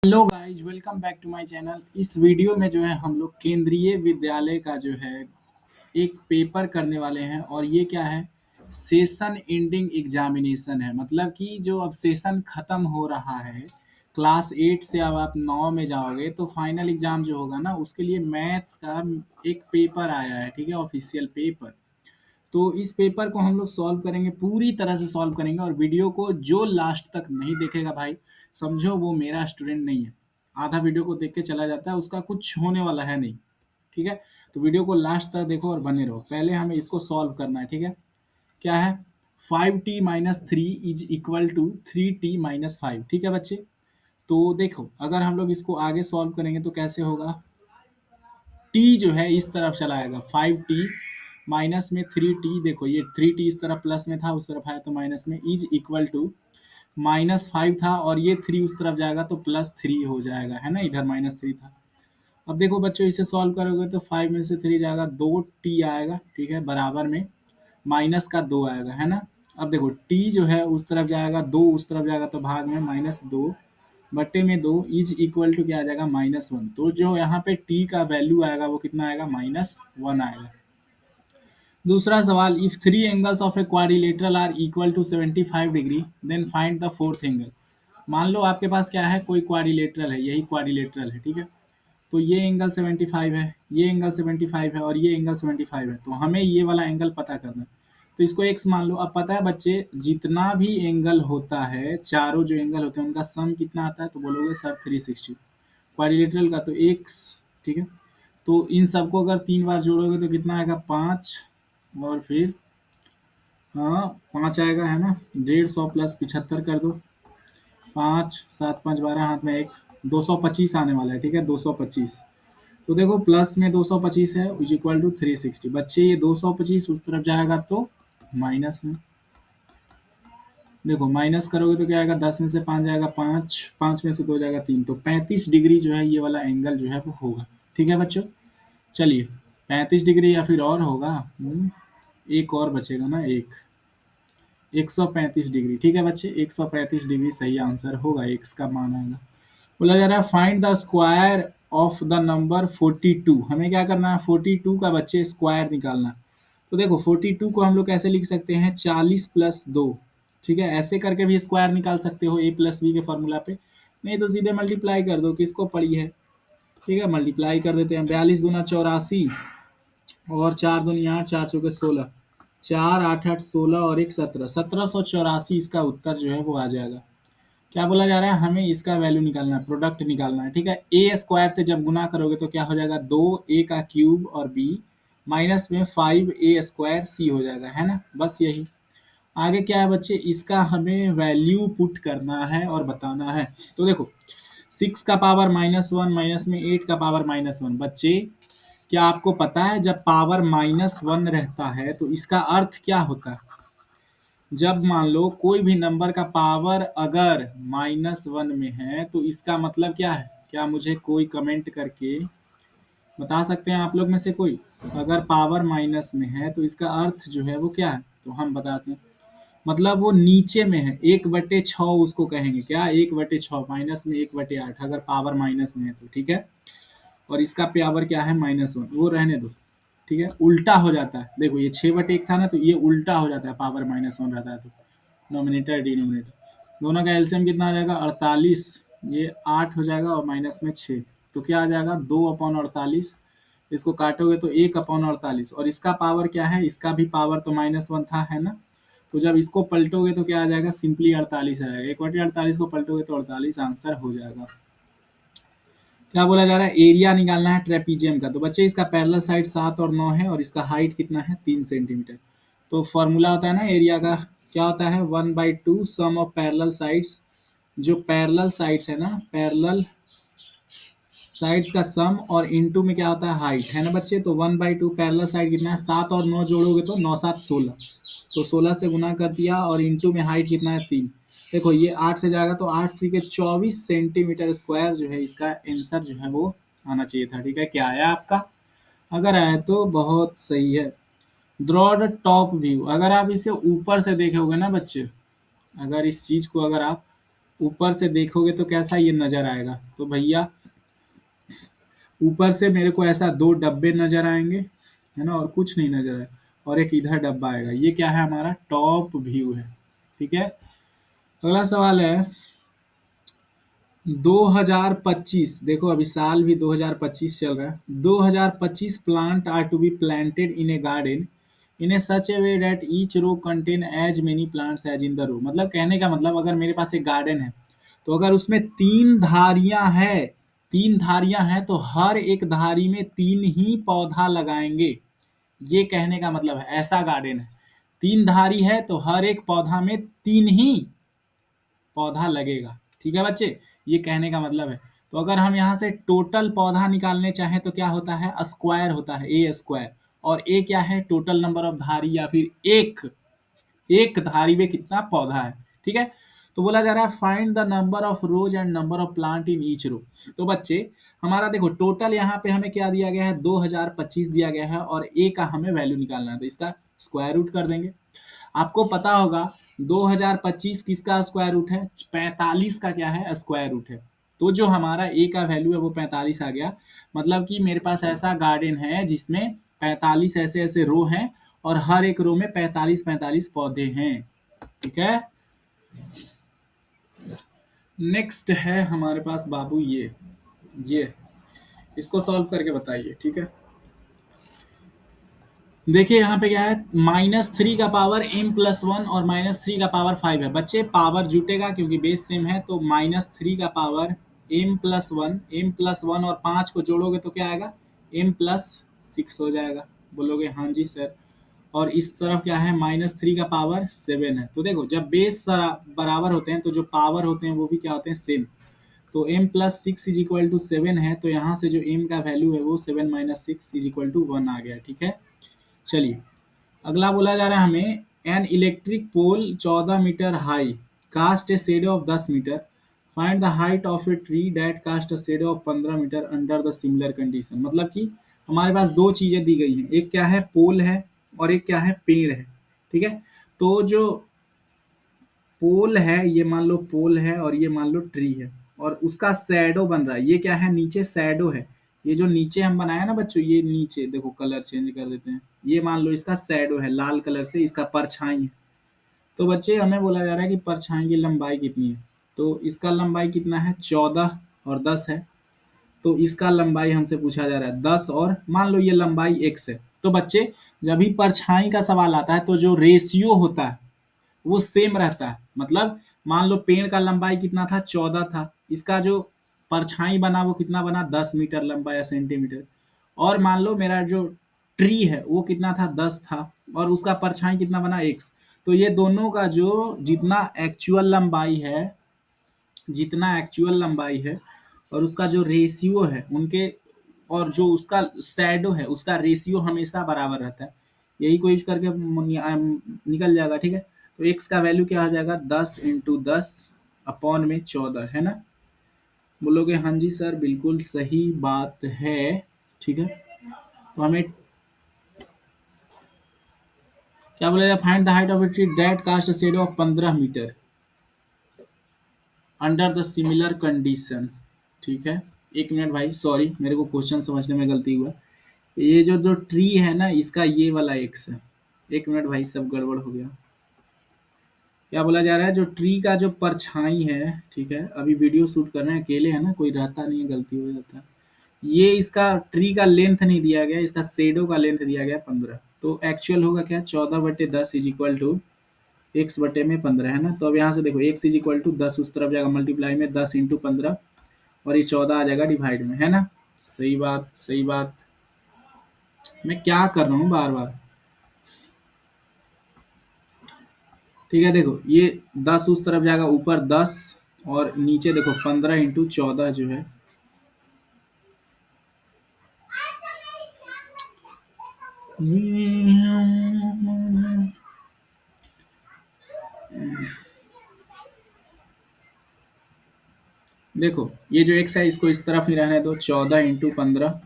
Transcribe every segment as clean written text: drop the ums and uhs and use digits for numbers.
Hello guys, welcome back to my channel. इस video में जो है हम लोग केंद्रीय विद्यालय का जो है एक पेपर करने वाले हैं। और ये क्या है, सेशन एंडिंग एग्जामिनेशन है। मतलब कि जो अब सेशन खत्म हो रहा है, क्लास 8 से अब आप 9 में जाओगे तो फाइनल एग्जाम जो होगा ना, उसके लिए मैथ्स का एक पेपर आया है। ठीक है, ऑफिशियल पेपर। तो इस पेपर को हम लोग सॉल्व करेंगे, पूरी तरह से सॉल्व करेंगे। और वीडियो को जो लास्ट तक नहीं देखेगा भाई, समझो वो मेरा स्टूडेंट नहीं है। आधा वीडियो को देख के चला जाता है, उसका कुछ होने वाला है नहीं। ठीक है, तो वीडियो को लास्ट तक देखो और बने रहो। पहले हमें इसको सॉल्व करना है। ठीक है, क्या है, 5t-3 is equal to 3t-5। ठीक है बच्चे, तो देखो अगर हम लोग इसको आगे सॉल्व करेंगे तो कैसे होगा। टी जो है इस तरफ चला आएगा, 5t माइनस में 3t। देखो ये 3t इस तरफ प्लस में था, उस तरफ आया तो माइनस में, इज इक्वल टू -5 था और ये 3 उस तरफ जाएगा तो +3 हो जाएगा, है ना। इधर -3 था। अब देखो बच्चों, इसे सॉल्व करोगे तो 5 में से 3 जाएगा, 2t आएगा। ठीक है, बराबर में माइनस का 2 आएगा, है ना। अब देखो t जो है उस तरफ जाएगा, 2 उस तरफ जाएगा तो भाग में -2 बट्टे में 2 इज इक्वल टू क्या आ जाएगा, -1। तो जो यहाँ पे t का वैल्यू आएगा वो कितना आएगा, -1 आएगा। दूसरा सवाल, if three angles of a quadrilateral are equal to 75 degree then find the fourth angle. मान लो आपके पास क्या है, कोई क्वाड्रिलेटरल है, यही क्वाड्रिलेटरल है। ठीक है, तो ये एंगल 75 है, ये एंगल 75 है और ये एंगल 75 है। तो हमें ये वाला एंगल पता करना है। तो इसको x मान लो। अब पता है बच्चे, जितना भी एंगल होता है, चारों जो एंगल होते हैं उनका सम कितना आता है, तो बोलोगे सर 360। क्वाड्रिलेटरल का तो x। ठीक है, तो इन सबको अगर 3 बार जोड़ोगे तो कितना आएगा, 5। और फिर हाँ 5 आएगा, है ना। 150 प्लस 75 कर दो, 5 7 5 12, हाथ में एक, 225 आने वाला है। ठीक है, 225। तो देखो प्लस में 225 है इज इक्वल टू 360। बच्चे ये 225 उस तरफ जाएगा तो माइनस में, देखो माइनस करोगे तो क्या आएगा, 10 में से 5 जाएगा 5, 5 में से 2 जाएगा 3, तो 35 डिग्री जो है ये वाला एंगल जो है वो होगा। ठीक है बच्चों, चलिए 35 डिग्री या फिर और होगा। एक और बचेगा ना, एक 135 डिग्री। ठीक है बच्चे, 135 डिग्री सही आंसर होगा, एक्स का मान आएगा। बोला जा रहा है find the square of the number 42। हमें क्या करना है, 42 का बच्चे स्क्वायर निकालना है। तो देखो 42 को हम लोग कैसे लिख सकते हैं, 40 प्लस 2। ठीक है, ऐसे करके भी स्क्वायर निकाल सकते हो, a प्लस बी के फॉर्मूला पे। नहीं तो सीधे मल्टीप्लाई कर दो, किसको पड़ी है। ठीक है, मल्टीप्लाई कर देते हैं। 42 दूना 84 और 4 दूनी 8, 4 चौके 16, 4 8 8 16 और एक 17, 1784 इसका उत्तर जो है वो आ जाएगा। क्या बोला जा रहा है, हमें इसका वैल्यू निकालना है, प्रोडक्ट निकालना है। ठीक है, ए स्क्वायर से जब गुना करोगे तो क्या हो जाएगा, 2a का क्यूब और b माइनस में 5a स्क्वायर c हो जाएगा, है ना। बस यही। आगे क्या है बच्चे, इसका हमें वैल्यू पुट करना है और बताना है। तो देखो 6 का पावर -1 माइनस में 8 का पावर -1। बच्चे क्या आपको पता है, जब पावर -1 रहता है तो इसका अर्थ क्या होता है। जब मान लो कोई भी नंबर का पावर अगर -1 में है तो इसका मतलब क्या है, क्या मुझे कोई कमेंट करके बता सकते हैं आप लोग में से कोई। अगर पावर माइनस में है तो इसका अर्थ जो है वो क्या है, तो हम बताते हैं। मतलब वो नीचे में है, 1/6 उसको कहेंगे, क्या 1/6, माइनस में 1/8 अगर पावर माइनस में है तो। ठीक है, और इसका पावर क्या है, -1, वो रहने दो। ठीक है, उल्टा हो जाता है। देखो ये 6/1 था ना, तो ये उल्टा हो जाता है, पावर -1 रहता है तो नोमिनेटर डिनोमिनेटर दोनों का एलसीएम कितना आ जाएगा, 48। ये 8 हो जाएगा और माइनस में 6, तो क्या आ जाएगा, 2/48। इसको काटोगे तो 1/48। और इसका पावर क्या है, इसका भी पावर तो -1 था, है ना। तो जब इसको पलटोगे तो क्या आ जाएगा, सिंपली 48 आ जाएगा। 1/48 को पलटोगे तो 48 आंसर हो जाएगा। क्या बोला जा रहा है, एरिया निकालना है ट्रेपीजियम का। तो बच्चे इसका पैरेलल साइड 7 और 9 है और इसका हाइट कितना है, 3 सेंटीमीटर। तो फॉर्मूला होता है ना एरिया का, क्या होता है, 1/2 सम ऑफ पैरेलल साइड्स। जो पैरेलल साइड्स है ना, पैरेलल साइड्स का सम और इनटू में क्या होता है, हाइट, है ना बच्चे। तो 1/2 पैरेलल साइड कितना है, 7 और 9 जोड़ोगे तो 9 7 16, तो 16 से गुना कर दिया और इनटू में हाइट कितना है, 3। देखो ये 8 से जाएगा तो 8 3 के 24 सेंटीमीटर स्क्वायर जो है इसका आंसर जो है वो आना चाहिए था। ठीक है, क्या आया आपका, अगर आया तो बहुत सही है। Draw the top view. अगर आप इसे ऊपर से देखोगे ना बच्चे, अगर इस चीज को अगर आप ऊपर से देखोगे तो कैसा ये नजर आएगा, तो भैया ऊपर से मेरे को ऐसा दो डब्बे नजर आएंगे, है ना, और कुछ नहीं नजर आएगा, और एक इधर डब्बा आएगा। ये क्या है, हमारा टॉप व्यू है। ठीक है, अगला सवाल है 2025, देखो अभी साल भी 2025 चल रहा है। 2025 plant are to be planted in a garden in a such a way that each row contain as many plants as in the row. मतलब कहने का मतलब, अगर मेरे पास एक गार्डन है, तो अगर उसमें तीन धारियां हैं तो हर एक धारी में तीन ही पौधा लगाएंगे। ये कहने का मतलब है, ऐसा गार्डन है, तीन धारी है तो हर एक पौधा में तीन ही पौधा लगेगा। ठीक है बच्चे, ये कहने का मतलब है। तो अगर हम यहाँ से टोटल पौधा निकालने चाहें तो क्या होता है, स्क्वायर होता है, ए स्क्वायर। और ए क्या है, टोटल नंबर ऑफ धारी, या फिर एक एक धारी में कितना पौधा है। ठीक है, तो बोला जा रहा है find the number of rows and number of plant in each row. तो बच्चे हमारा देखो टोटल यहाँ पे हमें क्या दिया गया है, 2025 दिया गया है, और ए का हमें वैल्यू निकालना है, तो इसका स्क्वायर रूट कर देंगे। आपको पता होगा 2025 किसका स्क्वायर रूट है, 45 का क्या है, स्क्वायर रूट है। तो जो हमारा ए का वैल्यू है वो 45 आ गया। मतलब कि मेरे पास ऐसा गार्डन है जिसमें 45 ऐसे ऐसे रो हैं, और हर एक रो में 45 45 पौधे हैं। ठीक है, नेक्स्ट है हमारे पास बाबू ये इसको सॉल्व करके बताइए। ठीक है, देखिए यहाँ पे क्या है, -3 का पावर m+1 और -3 का पावर 5 है। बच्चे पावर जुटेगा क्योंकि बेस सेम है, तो -3 का पावर m+1 और 5 को जोड़ोगे तो क्या आएगा, m+6 हो जाएगा। बोलोगे हाँ जी सर। और इस तरफ क्या है, -3 का पावर 7 है। तो देखो जब बेस बराबर होते हैं तो जो पावर होते हैं वो भी क्या होते हैं, सेम। तो m+6 = 7 है, तो यहाँ से जो m का वैल्यू है वो 7 - 6 = 1 आ गया। ठीक है, चलिए अगला बोला जा रहा है हमें, an electric pole 14 metre high cast a shadow of 10 metre, find the height of a tree that cast a shadow of 15 metre under the similar condition. मतलब कि हमारे पास दो चीजें दी गई हैं, एक क्या है पोल है, और एक क्या है पेड़ है। ठीक है, तो जो पोल है, ये मान लो पोल है, और ये मान लो ट्री है, और उसका शैडो बन रहा है। ये क्या है, नीचे शैडो है। ये जो नीचे हम बनाया ना बच्चों, ये नीचे देखो, कलर चेंज कर देते हैं, ये मान लो इसका शैडो है, लाल कलर से इसका परछाई है। तो बच्चे हमें बोला जा रहा है कि परछाई की लंबाई कितनी है, तो इसका लंबाई कितना है, 14 और 10 है। तो इसका लंबाई हमसे पूछा जा रहा है 10, और मान लो ये लंबाई x है। तो बच्चे जब भी परछाई का सवाल आता है तो जो रेशियो होता है वो सेम रहता है। मतलब मान लो पेड़ का लंबाई कितना था, 14 था, इसका जो परछाई बना वो कितना बना, 10 मीटर लंबा या सेंटीमीटर। और मान लो मेरा जो ट्री है वो कितना था, 10 था, और उसका परछाई कितना बना, x। तो ये दोनों का जो जितना एक्चुअल लंबाई है और उसका जो रेशियो है उनके, और जो उसका शैडो है उसका रेशियो हमेशा बराबर रहता है। यही को यूज करके निकल जाएगा। ठीक है, तो x का वैल्यू क्या हो जाएगा, 10 × 10 अपॉन में 14, है ना। बोलोगे हाँ जी सर, बिल्कुल सही बात है। ठीक है, तो हमें क्या बोला जाए, find the height of a tree that cast a shadow of 15 metre under the similar condition. ठीक है, एक मिनट भाई, सॉरी मेरे को क्वेश्चन समझने में गलती हुआ। ये जो जो ट्री है ना, इसका ये वाला एक्स है। एक मिनट भाई, सब गड़बड़ हो गया। क्या बोला जा रहा है, जो ट्री का जो परछाई है, ठीक है, अभी वीडियो शूट कर रहे हैं, अकेले है ना, कोई रहता नहीं है, गलती हो जाता है। ये इसका ट्री का लेंथ नहीं दिया गया, इसका शेडो का लेंथ दिया गया 15। तो एक्चुअल होगा क्या, 14/10 = x/15, है ना। तो अब यहाँ से देखो x = 10 उस तरफ जाएगा, मल्टीप्लाई में 10 × 15, और ये 14 आ जाएगा डिवाइड में, है ना। सही बात, सही बात। मैं क्या कर रहा हूँ बार बार। ठीक है, देखो ये 10 उस तरफ जाएगा, ऊपर 10, और नीचे देखो 15 × 14 जो है। देखो ये जो x है इसको इस तरफ ही रहने दो, 14 × 15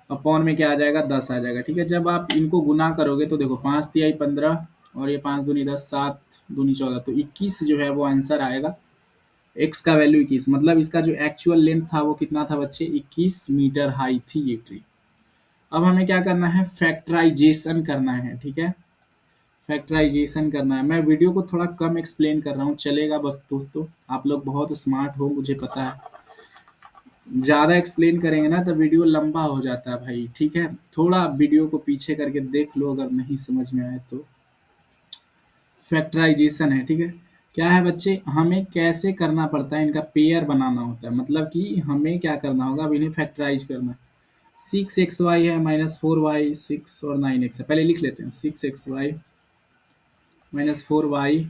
अपॉन में क्या आ जाएगा, 10 आ जाएगा। ठीक है, जब आप इनको गुना करोगे तो देखो 5×3 = 15, और ये 5×2 = 10, 7×2 = 14, तो 21 जो है वो आंसर आएगा। एक्स का वैल्यू 21, मतलब इसका जो एक्चुअल लेंथ था वो कितना था बच्चे, 21 मीटर हाई थी ये ट्री। अब हमें क्या करना है, फैक्टराइजेशन करना है, ठीक है, फैक्टराइजेशन करना है। मैं वीडियो को थोड़ा कम एक्सप्लेन कर रहा हूँ, चलेगा बस दोस्तों, आप लोग बहुत स्मार्ट हो मुझे पता है, ज़्यादा एक्सप्लेन करेंगे ना तो वीडियो लंबा हो जाता है भाई, ठीक है, थोड़ा वीडियो को पीछे करके देख लो अगर नहीं समझ में आए तो। फैक्टराइजेशन है, ठीक है, क्या है बच्चे, हमें कैसे करना पड़ता है, इनका पेयर बनाना होता है, मतलब कि हमें क्या करना होगा, अब इन्हें फैक्टराइज करना है। 6xy है -4y, 6 और 9x है, पहले लिख लेते हैं, 6xy -4y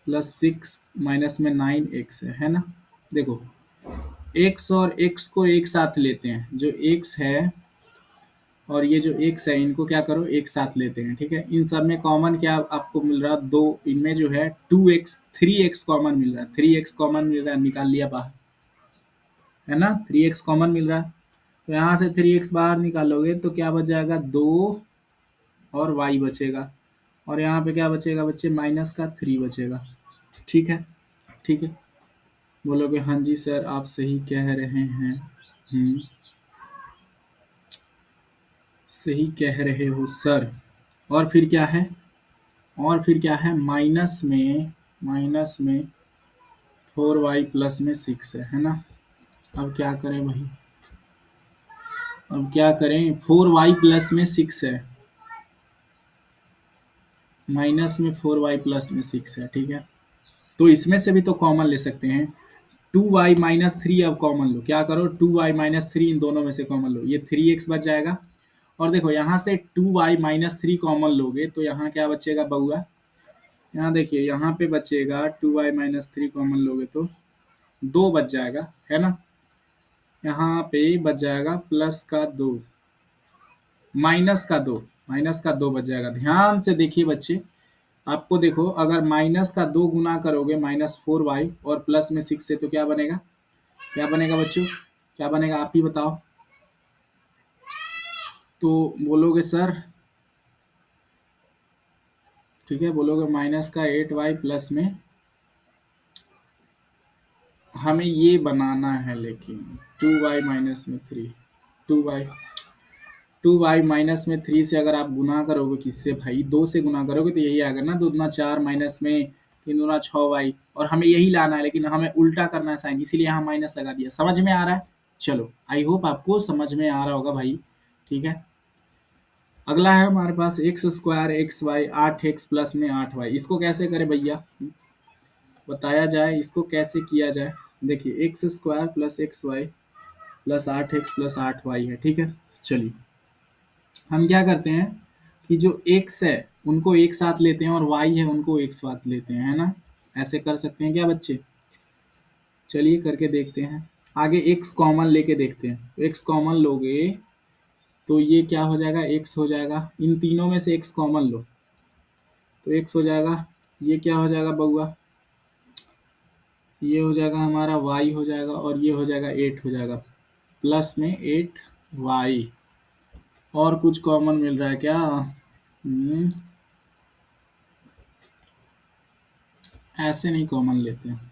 प्लस 6 माइनस में 9x है ना। देखो x और x को एक साथ लेते हैं, जो x है और ये जो x है इनको क्या करो एक साथ लेते हैं, ठीक है, इन सब में कॉमन क्या आपको मिल रहा है, दो, इनमें जो है 2x 3x कॉमन मिल रहा है, 3x कॉमन मिल रहा है, निकाल लिया बाहर, है ना, 3x कॉमन मिल रहा है, तो यहाँ से 3x बाहर निकालोगे तो क्या बच जाएगा, 2 और y बचेगा, और यहाँ पे क्या बचेगा बच्चे, माइनस का 3 बचेगा, ठीक है, ठीक है, बोलोगे हाँ जी सर आप सही कह रहे हैं, सही कह रहे हो सर, और फिर क्या है, और फिर क्या है, माइनस में 4y प्लस में 6 है ना। अब क्या करें भाई, अब क्या करें, 4y प्लस में 6 है, माइनस में 4y प्लस में 6 है, ठीक है, तो इसमें से भी तो कॉमन ले सकते हैं, 2y माइनस 3 अब कॉमन लो, क्या करो 2y माइनस 3 इन दोनों में से कॉमन लो, ये 3x बच जाएगा, और देखो यहाँ से 2y माइनस 3 कॉमन लोगे तो यहाँ क्या बचेगा बउआ, यहाँ देखिए यहाँ पे बचेगा 2y माइनस 3 कॉमन लोगे तो 2 बच जाएगा, है ना, यहाँ पे बच जाएगा प्लस का 2, माइनस का 2 बच जाएगा, ध्यान से देखिए बच्चे, आपको देखो अगर माइनस का 2 गुना करोगे -4y और प्लस में 6 से तो क्या बनेगा, क्या बनेगा बच्चों, क्या बनेगा आप ही बताओ, तो बोलोगे सर, ठीक है, बोलोगे माइनस का 8y प्लस में, हमें ये बनाना है लेकिन 2y माइनस में 3, 2y 2y माइनस में 3 से अगर आप गुना करोगे किससे भाई, 2 से गुना करोगे तो यही आएगा ना, 2 दूना 4 माइनस में 3 दूना 6y, और हमें यही लाना है लेकिन हमें उल्टा करना है साइन, इसीलिए यहाँ माइनस लगा दिया, समझ में आ रहा है, चलो आई होप आपको समझ में आ रहा होगा भाई, ठीक है। अगला है हमारे पास x square x y 8x plus में 8y, इसको कैसे करें भैया, बताया जाए इसको कैसे किया जाए, देखिए X square plus X Y plus 8x plus 8y है, ठीक है, चलिए हम क्या करते हैं कि जो x है उनको एक साथ लेते हैं और y है उनको एक साथ लेते हैं, है ना, ऐसे कर सकते हैं क्या बच्चे, चलिए करके देखते हैं, आगे x कॉमन लेके देखते हैं, x कॉमन लोगे तो ये क्या हो जाएगा, x हो जाएगा, इन तीनों में से x कॉमन लो तो x हो जाएगा, ये क्या हो जाएगा बउआ, ये हो जाएगा हमारा y हो जाएगा, और ये हो जाएगा 8 हो जाएगा, प्लस में 8y, और कुछ कॉमन मिल रहा है क्या, ऐसे नहीं कॉमन लेते हैं,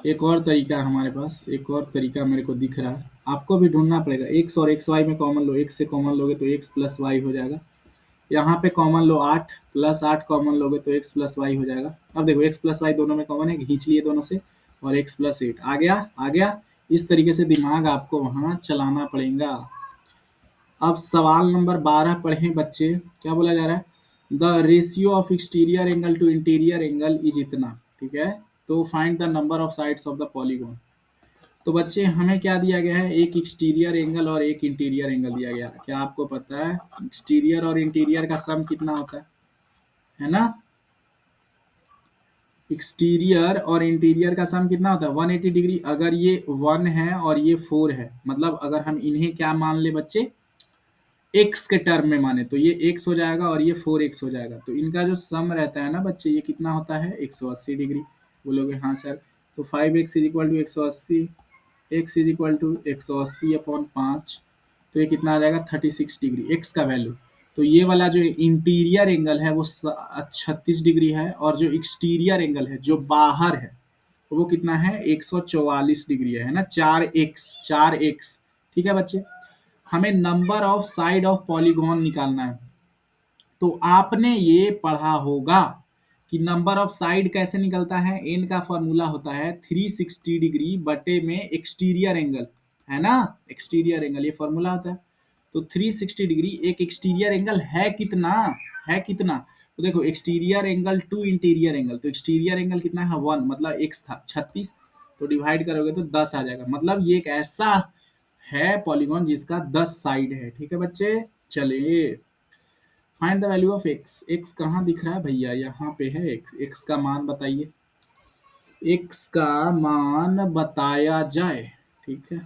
एक और तरीका है हमारे पास, एक और तरीका मेरे को दिख रहा है, आपको भी ढूंढना पड़ेगा, x और एक्स वाई में कॉमन लो, x से कॉमन लोगे तो x प्लस वाई हो जाएगा, यहाँ पे कॉमन लो 8 प्लस 8 कॉमन लोगे तो x प्लस वाई हो जाएगा, अब देखो x प्लस वाई दोनों में कॉमन है, खींच लिए दोनों से, और x प्लस 8 आ गया, आ गया, इस तरीके से दिमाग आपको वहां चलाना पड़ेगा। अब सवाल नंबर 12 पढ़ें बच्चे, क्या बोला जा रहा है, the ratio of exterior angle two interior angle is इतना, ठीक है, तो find the number of sides of the polygon, तो बच्चे हमें क्या दिया गया है, एक एक्सटीरियर एंगल और एक इंटीरियर एंगल दिया गया है, क्या आपको पता है एक्सटीरियर और इंटीरियर का सम कितना होता है ना, एक्सटीरियर और इंटीरियर का सम कितना होता है 180 डिग्री, अगर ये 1 है और ये 4 है, मतलब अगर हम इन्हें क्या मान ले बच्चे, x के टर्म में माने तो ये x हो जाएगा और ये 4x हो जाएगा, तो इनका जो सम रहता है ना बच्चे ये कितना होता है 180 डिग्री, बोलोगे हाँ सर, तो 5x is equal to 180, x is equal to 180 upon 5, तो ये कितना आ जाएगा 36 डिग्री x का वैल्यू, तो ये वाला जो इंटीरियर एंगल है वो 36 डिग्री है, और जो एक्सटीरियर एंगल है जो बाहर है वो कितना है 144 डिग्री है ना, 4x। ठीक है बच्चे, हमें number of side of polygon निकालना है। तो आपने ये पढ़ा होगा कि नंबर ऑफ साइड कैसे निकलता है। एन का फॉर्मूला होता है 360 डिग्री बटे में एक्सटीरियर एंगल, है ना, एक्सटीरियर एंगल ये फॉर्मूला होता है। तो 360 डिग्री एक एक्सटीरियर एंगल है कितना, है कितना, तो देखो exterior angle two interior angle, तो एक्सटीरियर एंगल कितना है 1, मतलब एक्स था 36, तो डिवाइड करोगे तो 10 आ जाएगा। मतलब ये एक ऐसा है पॉलीगॉन जिसका 10 साइड है। ठीक है बच्चे, चलिए find the value of x. X कहाँ दिख रहा है भैया, यहाँ पे है एक्स। एक्स का मान बताइए, एक्स का मान बताया जाए। ठीक है,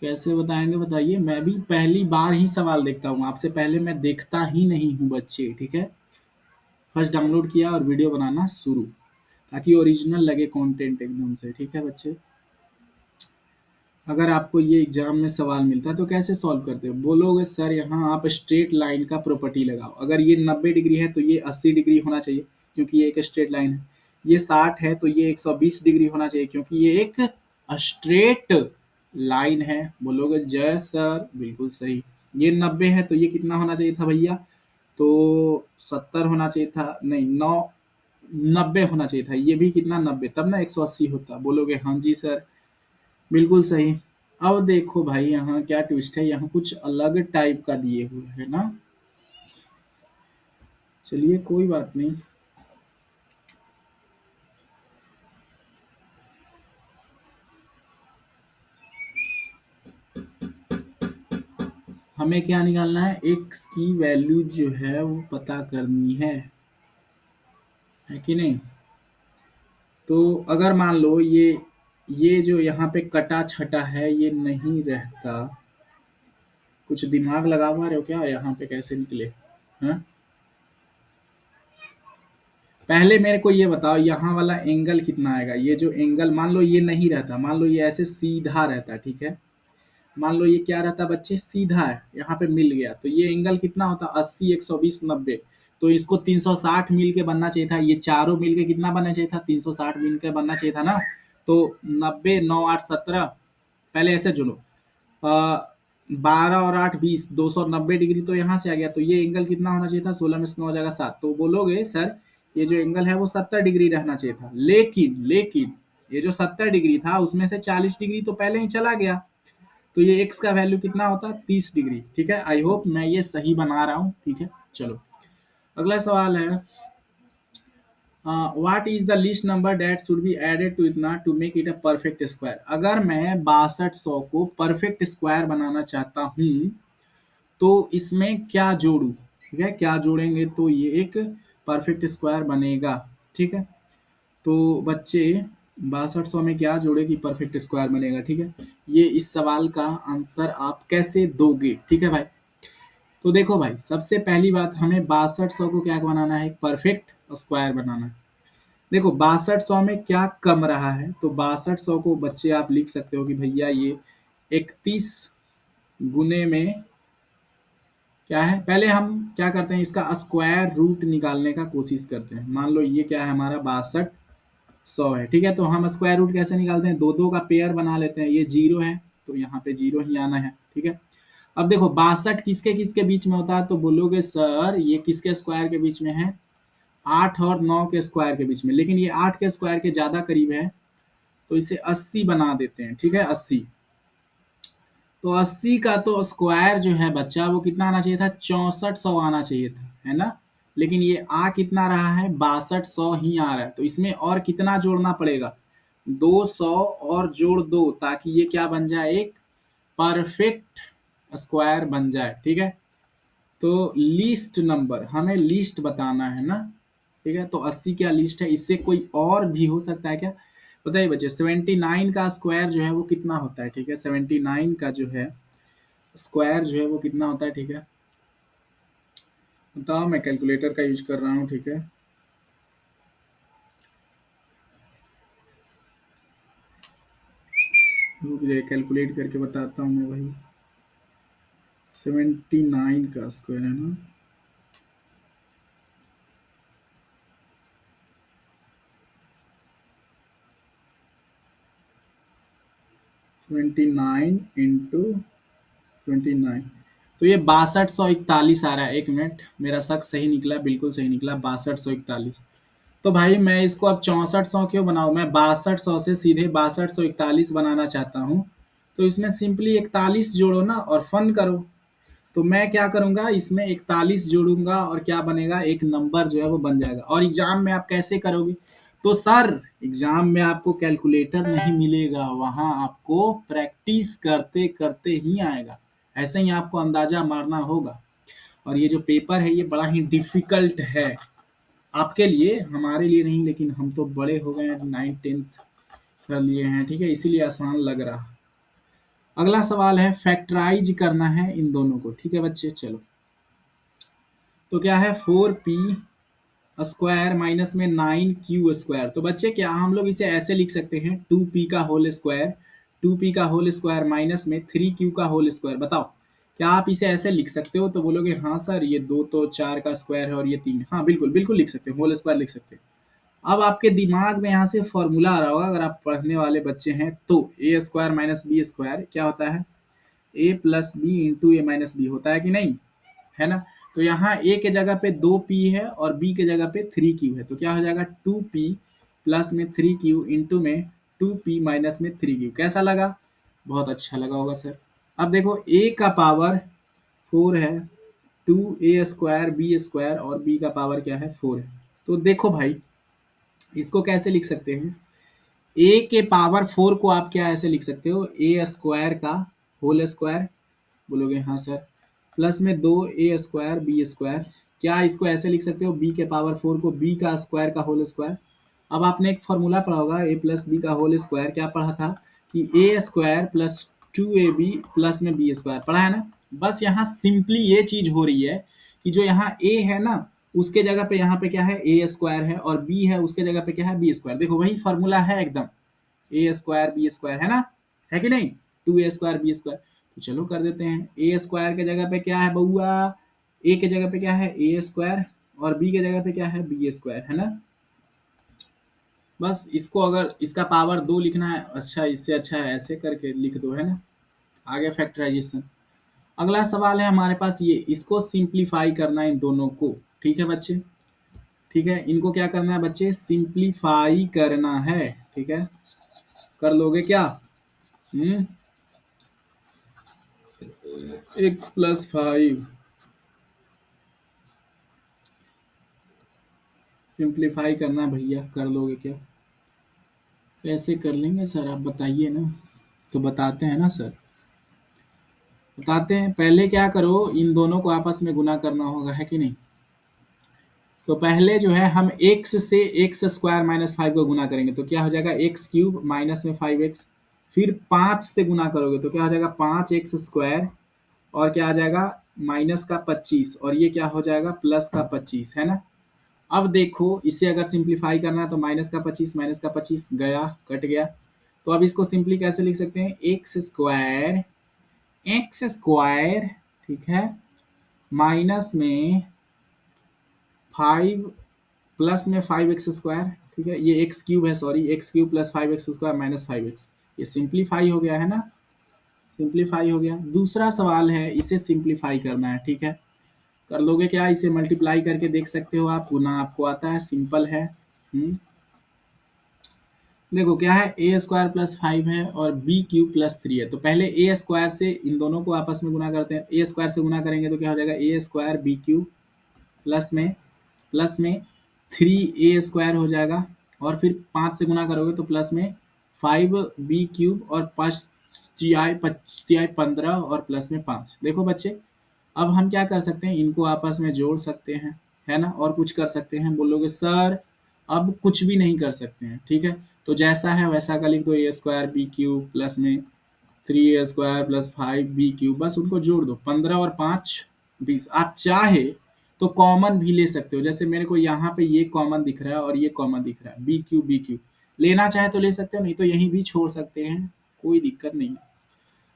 कैसे बताएंगे बताइए। मैं भी पहली बार ही सवाल देखता हूँ, आपसे पहले मैं देखता ही नहीं हूँ बच्चे। ठीक है, फर्स्ट डाउनलोड किया और वीडियो बनाना शुरू, ताकि ओरिजिनल लगे कंटेंट एकदम से। ठीक है बच्चे, अगर आपको ये एग्जाम में सवाल मिलता है तो कैसे सॉल्व करते हो, बोलोगे सर यहाँ आप स्ट्रेट लाइन का प्रॉपर्टी लगाओ। अगर ये 90 डिग्री है तो ये 80 डिग्री होना चाहिए, क्योंकि ये एक स्ट्रेट लाइन है। ये 60 है तो ये 120 डिग्री होना चाहिए, क्योंकि ये एक स्ट्रेट लाइन है। बोलोगे जय सर, बिल्कुल सही। ये 90 है तो ये कितना होना चाहिए था भैया, तो 70 होना चाहिए था, नहीं 90 होना चाहिए था। ये भी कितना 90, तब ना 180 होता। बोलोगे हाँ जी सर, बिल्कुल सही। अब देखो भाई यहाँ क्या ट्विस्ट है, यहाँ कुछ अलग टाइप का दिए हुए है ना। चलिए कोई बात नहीं, हमें क्या निकालना है, एक्स की वैल्यू जो है वो पता करनी है कि नहीं। तो अगर मान लो ये जो यहाँ पे कटा छटा है ये नहीं रहता, कुछ दिमाग लगा पा रहे हो क्या, यहाँ पे कैसे निकले। हाँ, पहले मेरे को ये बताओ यहाँ वाला एंगल कितना आएगा। ये जो एंगल मान लो ये नहीं रहता, मान लो ये ऐसे सीधा रहता, ठीक है, मान लो ये क्या रहता बच्चे, सीधा है, यहाँ पे मिल गया, तो ये एंगल कितना होता 80, 120, 90। तो इसको 360 मिल के बनना चाहिए था, ये चारों मिल के कितना बनना चाहिए था, 360 मिल के बनना चाहिए था ना। तो 90, 9, 8, 17, पहले ऐसे जुड़ो, 12 और 8, 20, 290 डिग्री तो यहाँ से आ गया। तो ये एंगल कितना होना चाहिए था, 16 में से 9 हो जाएगा 7। तो बोलोगे सर ये जो एंगल है वो 70 डिग्री रहना चाहिए था, लेकिन ये जो 70 डिग्री था उसमें से 40 डिग्री तो पहले ही चला गया। तो ये x का वैल्यू कितना होता, 30 डिग्री। ठीक है, आई होप मैं ये सही बना रहा हूँ। ठीक है, चलो अगला सवाल है, what is the least number that should be added to इतना to make it a perfect square. अगर मैं 6200 को परफेक्ट स्क्वायर बनाना चाहता हूँ तो इसमें क्या जोड़ू। ठीक है, क्या जोड़ेंगे तो ये एक परफेक्ट स्क्वायर बनेगा। ठीक है, तो बच्चे 6200 में क्या जोड़े कि परफेक्ट स्क्वायर बनेगा। ठीक है, ये इस सवाल का आंसर आप कैसे दोगे। ठीक है भाई, तो देखो भाई सबसे पहली बात हमें 6200 को क्या बनाना है, एक परफेक्ट स्क्वायर बनाना है। देखो 6200 में क्या कम रहा है, तो 6200 को बच्चे आप लिख सकते हो कि भैया ये 31 गुने में क्या है, पहले हम क्या करते हैं इसका स्क्वायर रूट निकालने का कोशिश करते हैं। मान लो ये क्या है हमारा 6200 है। ठीक है, तो हम स्क्वायर रूट कैसे निकालते हैं, दो दो का पेयर बना लेते हैं। ये जीरो है तो यहाँ पे जीरो ही आना है। ठीक है, अब देखो 62 किसके किसके बीच में होता है, तो बोलोगे सर ये किसके स्क्वायर के बीच में है, 8 और 9 के स्क्वायर के बीच में, लेकिन ये 8 के स्क्वायर के ज्यादा करीब है, तो इसे 80 बना देते हैं। ठीक है, 80, तो 80 का तो स्क्वायर जो है बच्चा वो कितना आना चाहिए था, 6400 आना चाहिए था, है ना। लेकिन ये आ कितना रहा है, 6200 ही आ रहा है। तो इसमें और कितना जोड़ना पड़ेगा, 200 और जोड़ दो, ताकि ये क्या बन जाए, एक परफेक्ट स्क्वायर बन जाए। ठीक है, तो लीस्ट नंबर हमें लीस्ट बताना है ना। ठीक है, तो 80 क्या लीस्ट है, इससे कोई और भी हो सकता है क्या, बताइए बच्चे। 79 का स्क्वायर जो है वो कितना होता है, ठीक है, 79 का जो है स्क्वायर जो है वो कितना होता है। ठीक है, बताओ, मैं कैलकुलेटर का यूज कर रहा हूँ। ठीक है, रुक जाइए कैलकुलेट करके बताता हूँ मैं भाई। 79 का स्क्वायर है ना, 79 इंटू 29, तो ये 6241 आ रहा है। एक मिनट, मेरा शक सही निकला, बिल्कुल सही निकला, 6241। तो भाई मैं इसको अब 6400 क्यों बनाऊं, मैं 6200 से सीधे 6241 बनाना चाहता हूँ। तो इसमें सिंपली 41 जोड़ो ना और फन करो। तो मैं क्या करूंगा, इसमें 41 जोड़ूंगा और क्या बनेगा, एक नंबर जो है वो बन जाएगा। और एग्जाम में आप कैसे करोगे, तो सर एग्जाम में आपको कैलकुलेटर नहीं मिलेगा, वहां आपको प्रैक्टिस करते करते ही आएगा। ऐसे ही आपको अंदाजा मारना होगा। और ये जो पेपर है ये बड़ा ही डिफिकल्ट है आपके लिए, हमारे लिए नहीं, लेकिन हम तो बड़े हो गए हैं, 9th 10th कर लिए हैं, ठीक है, इसीलिए आसान लग रहा। अगला सवाल है, फैक्टराइज करना है इन दोनों को, ठीक है बच्चे। चलो, तो क्या है, 4p स्क्वायर माइनस में 9q स्क्वायर। तो बच्चे क्या हम लोग इसे ऐसे लिख सकते हैं, 2p का होल स्क्वायर, 2p का होल स्क्वायर माइनस में 3q का होल स्क्वायर। बताओ क्या आप इसे ऐसे लिख सकते हो, तो बोलोगे हाँ सर, ये दो तो 4 का स्क्वायर है और ये 3, हाँ बिल्कुल बिल्कुल लिख सकते हो, होल स्क्वायर लिख सकते हो। अब आपके दिमाग में यहाँ से फॉर्मूला आ रहा होगा, अगर आप पढ़ने वाले बच्चे हैं तो, ए स्क्वायर माइनस बी स्क्वायर क्या होता है, ए प्लस बी इंटू ए माइनस बी होता है कि नहीं, है ना। तो यहाँ ए के जगह पे 2p है और b के जगह पे 3q है, तो क्या हो जाएगा, 2p प्लस में 3q इंटू में 2p माइनस में 3q। कैसा लगा, बहुत अच्छा लगा होगा सर। अब देखो a का पावर 4 है, 2a स्क्वायर बी स्क्वायर और b का पावर क्या है, 4 है। तो देखो भाई इसको कैसे लिख सकते हैं, a के पावर 4 को आप क्या ऐसे लिख सकते हो, ए स्क्वायर का होल स्क्वायर, बोलोगे हाँ सर, प्लस में 2a स्क्वायर बी स्क्वायर। क्या इसको ऐसे लिख सकते हो, b के पावर 4 को b का स्क्वायर का होल स्क्वायर। अब आपने एक फॉर्मूला पढ़ा होगा, a प्लस बी का होल स्क्वायर, क्या पढ़ा था कि ए स्क्वायर प्लस 2ab प्लस में बी स्क्वायर, पढ़ा है ना। बस यहाँ सिंपली ये चीज हो रही है कि जो यहाँ a है ना, उसके जगह पे यहाँ पे क्या है, ए स्क्वायर है, और b है उसके जगह पे क्या है, बी स्क्वायर। देखो वही फॉर्मूला है एकदम, ए स्क्वायर बी स्क्वायर, है ना, है कि नहीं, 2a स्क्वायर बी स्क्वायर। तो चलो कर देते हैं, ए स्क्वायर के जगह पे क्या है बउआ, ए के जगह पे क्या है, ए स्क्वायर, और बी के जगह पे क्या है, बी स्क्वायर, है ना। बस इसको अगर इसका पावर 2 लिखना है, अच्छा इससे अच्छा है ऐसे करके लिख दो, है ना। आगे फैक्टराइजेशन। अगला सवाल है हमारे पास ये, इसको सिंप्लीफाई करना है इन दोनों को, ठीक है बच्चे, ठीक है, इनको क्या करना है बच्चे, सिंप्लीफाई करना है, ठीक है। कर लोगे क्या, x+5 सिंप्लीफाई करना है भैया, कर लोगे क्या, कैसे कर लेंगे सर आप बताइए ना। तो बताते हैं ना सर, बताते हैं। पहले क्या करो, इन दोनों को आपस में गुना करना होगा, है कि नहीं। तो पहले जो है हम x से एक्स स्क्वायर माइनस 5 को गुना करेंगे, तो क्या हो जाएगा, एक्स क्यूब माइनस में 5x। फिर 5 से गुना करोगे तो क्या हो जाएगा, 5x स्क्वायर, और क्या आ जाएगा, माइनस का 25, और ये क्या हो जाएगा, प्लस का 25, है ना। अब देखो इसे अगर सिंप्लीफाई करना है तो माइनस का 25 गया, कट गया। तो अब इसको सिंपली कैसे लिख सकते हैं, एक्स स्क्वायर, ठीक है, माइनस में 5 प्लस में 5x स्क्वायर, ठीक है, ये एक्स क्यूब है, sorry, x cube plus 5x square minus 5x, ये सिंप्लीफाई हो गया, है ना, सिंप्लीफाई हो गया। दूसरा सवाल है, इसे सिंप्लीफाई करना है, ठीक है। कर लोगे क्या, इसे मल्टीप्लाई करके देख सकते हो आप, गुना आपको आता है, सिंपल है। देखो क्या है, ए स्क्वायर प्लस 5 है और बी क्यूब प्लस 3 है। तो पहले ए स्क्वायर से इन दोनों को आपस में गुना करते हैं, ए स्क्वायर से गुना करेंगे तो क्या हो जाएगा, ए स्क्वायर बी क्यूब प्लस में 3a स्क्वायर हो जाएगा, और फिर 5 से गुना करोगे तो प्लस में 5b क्यूब, और 5 तिहाई 15, और प्लस में 5। देखो बच्चे अब हम क्या कर सकते हैं, इनको आपस में जोड़ सकते हैं, है ना, और कुछ कर सकते हैं। बोलोगे सर अब कुछ भी नहीं कर सकते हैं, ठीक है, तो जैसा है वैसा का लिख दो, ए स्क्वायर बी क्यूब प्लस में 3a square plus 5b cube, बस उनको जोड़ दो, 15 और 5 20। आप चाहे तो कॉमन भी ले सकते हो, जैसे मेरे को यहाँ पे ये कॉमन दिख रहा है और ये कॉमन दिख रहा है, बी क्यूब लेना चाहे तो ले सकते हो, नहीं तो यहीं भी छोड़ सकते हैं, कोई दिक्कत नहीं है।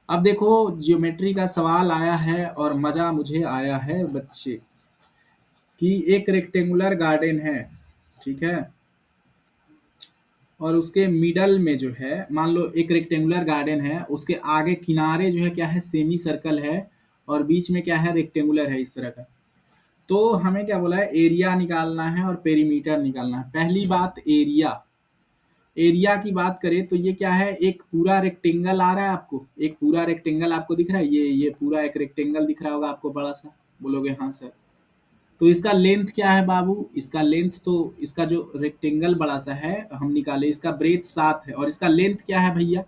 अब देखो, ज्योमेट्री का सवाल आया है और मजा मुझे आया है बच्चे, कि एक रेक्टेंगुलर गार्डन है, ठीक है, और उसके मिडल में जो है, मान लो एक रेक्टेंगुलर गार्डन है, उसके आगे किनारे जो है क्या है, सेमी सर्कल है, और बीच में क्या है, रेक्टेंगुलर है इस तरह का। तो हमें क्या बोला है, एरिया निकालना है और पेरीमीटर निकालना है। पहली बात एरिया, एरिया की बात करें तो ये क्या है, एक पूरा रेक्टेंगल आ रहा है आपको, एक पूरा रेक्टेंगल आपको दिख रहा है, ये पूरा एक रेक्टेंगल दिख रहा होगा आपको बड़ा सा, बोलोगे हाँ सर। तो इसका लेंथ क्या है बाबू, इसका लेंथ तो, इसका जो रेक्टेंगल बड़ा सा है हम निकाले, इसका ब्रेथ 7 है, और इसका लेंथ क्या है भैया,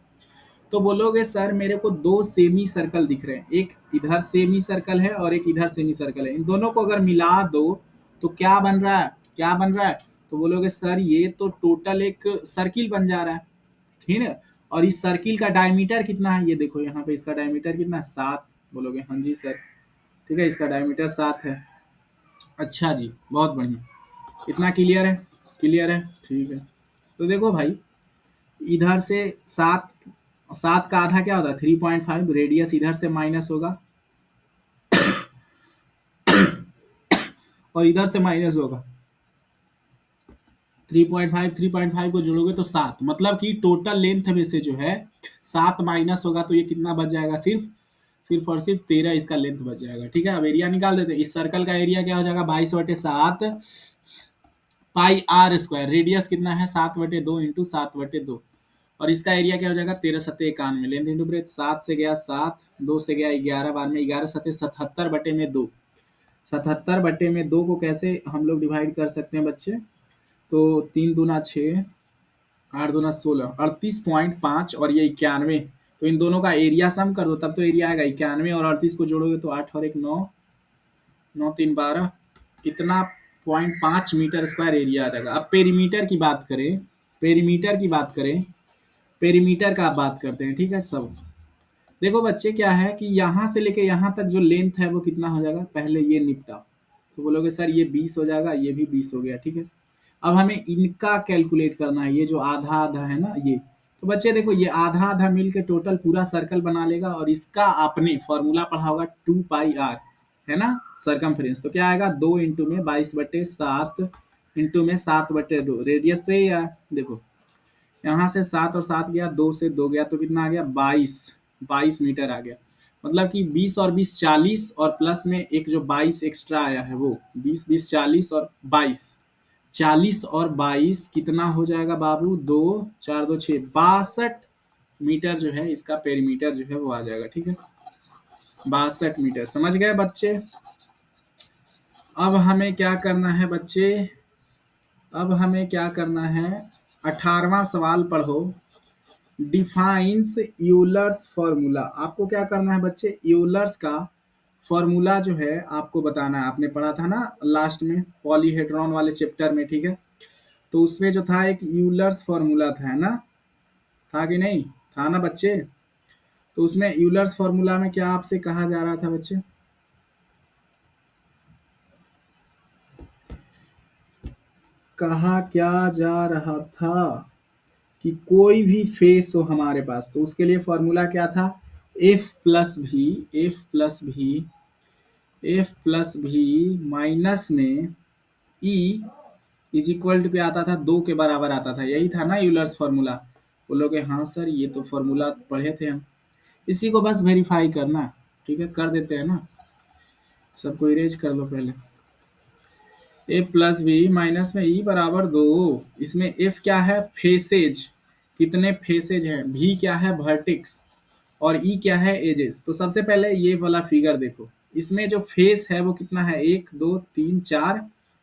तो बोलोगे सर मेरे को दो सेमी सर्कल दिख रहे हैं, एक इधर सेमी सर्कल है और एक इधर सेमी सर्कल है, इन दोनों को अगर मिला दो तो क्या बन रहा है, क्या बन रहा है, तो बोलोगे सर ये तो टोटल एक सर्किल बन जा रहा है, ठीक है। और इस सर्किल का डायमीटर कितना है, ये देखो यहाँ पे इसका डायमीटर कितना है, 7, बोलोगे हाँ जी सर, ठीक है, इसका डायमीटर 7 है। अच्छा जी, बहुत बढ़िया, इतना क्लियर है, क्लियर है, ठीक है। तो देखो भाई, इधर से 7, 7 का आधा क्या होता है, 3.5, रेडियस इधर से माइनस होगा और इधर से माइनस होगा, 3.5, 3.5 को जोड़ोगे तो 7, मतलब कि टोटल लेंथ में से जो है 7 माइनस होगा, तो ये कितना बच जाएगा, सिर्फ और सिर्फ 13 इसका लेंथ बच जाएगा, ठीक है। अब एरिया निकाल देते हैं, इस सर्कल का एरिया क्या हो जाएगा, 22/7 पाई आर स्क्वायर, रेडियस कितना है, 7/2 इंटू 7/2, और इसका एरिया क्या हो जाएगा, 13×7=91, लेंथ इंटू ब्रेथ, 7 से गया 7, 2 से गया 11, बाद में 11×7=77/2, 77/2 को कैसे हम लोग डिवाइड कर सकते हैं बच्चे, तो 3×2 = 6, 8×2 = 16, 38.5 और ये 91, तो इन दोनों का एरिया सम कर दो, तब तो एरिया आएगा 91, और 38 को जोड़ोगे तो 8 और 1 9, 9 3 12, इतना 0.5 मीटर स्क्वायर एरिया आ जाएगा। अब पेरीमीटर की बात करें, पेरीमीटर की बात करें, पेरीमीटर का बात करते हैं, ठीक है सब। देखो बच्चे क्या है कि यहाँ से लेके यहाँ तक जो लेंथ है वो कितना हो जाएगा, पहले ये निपटा, तो बोलोगे सर ये 20 हो जाएगा, ये भी 20 हो गया, ठीक है। अब हमें इनका कैलकुलेट करना है, ये जो आधा आधा है ना ये, तो बच्चे देखो ये आधा आधा मिल के टोटल पूरा सर्कल बना लेगा, और इसका आपने फॉर्मूला पढ़ा होगा 2πr, है ना, सरकमफ्रेंस, तो क्या आएगा, 2 इंटू में 22/7 इंटू में 7/2, रेडियस तो यही है, देखो यहाँ से 7 और 7 गया, 2 से 2 गया, तो कितना आ गया, 22 मीटर आ गया, मतलब कि 20 और 20 40, और प्लस में एक जो 22 एक्स्ट्रा आया है वो 20, 20 40 और 22, 40 और 22 कितना हो जाएगा बाबू, 2 4 2 6 62 मीटर जो है इसका पेरीमीटर जो है वो आ जाएगा, ठीक है, 62 मीटर, समझ गए बच्चे। अब हमें क्या करना है बच्चे, अब हमें क्या करना है, 18वां सवाल पढ़ो, डिफाइंस यूलर्स फॉर्मूला। आपको क्या करना है बच्चे, यूलर्स का फॉर्मूला जो है आपको बताना है, आपने पढ़ा था ना लास्ट में पॉलीहेड्रॉन वाले चैप्टर में, ठीक है, तो उसमें जो था एक यूलर्स फॉर्मूला था, है ना, था कि नहीं, था ना बच्चे, तो उसमें यूलर्स फॉर्मूला में क्या आपसे कहा जा रहा था बच्चे, कहा क्या जा रहा था कि कोई भी फेस हो हमारे पास, तो उसके लिए फॉर्मूला क्या था, एफ प्लस भी, एफ प्लस भी, एफ प्लस भी माइनस में ई इज इक्वल टू क्या आता था, 2 के बराबर आता था, यही था ना यूलर्स फॉर्मूला। बोलोगे हाँ सर ये तो फॉर्मूला पढ़े थे हम, इसी को बस वेरीफाई करना, ठीक है, कर देते हैं ना, सबको इरेज कर लो पहले, ए प्लस बी माइनस में ई बराबर 2, इसमें एफ क्या है, फेसेज, कितने फेसेज हैं, भी क्या है, वर्टिक्स, और ई क्या है, एजेस। तो सबसे पहले ये वाला फिगर देखो, इसमें जो फेस है वो कितना है, 1 2 3 4,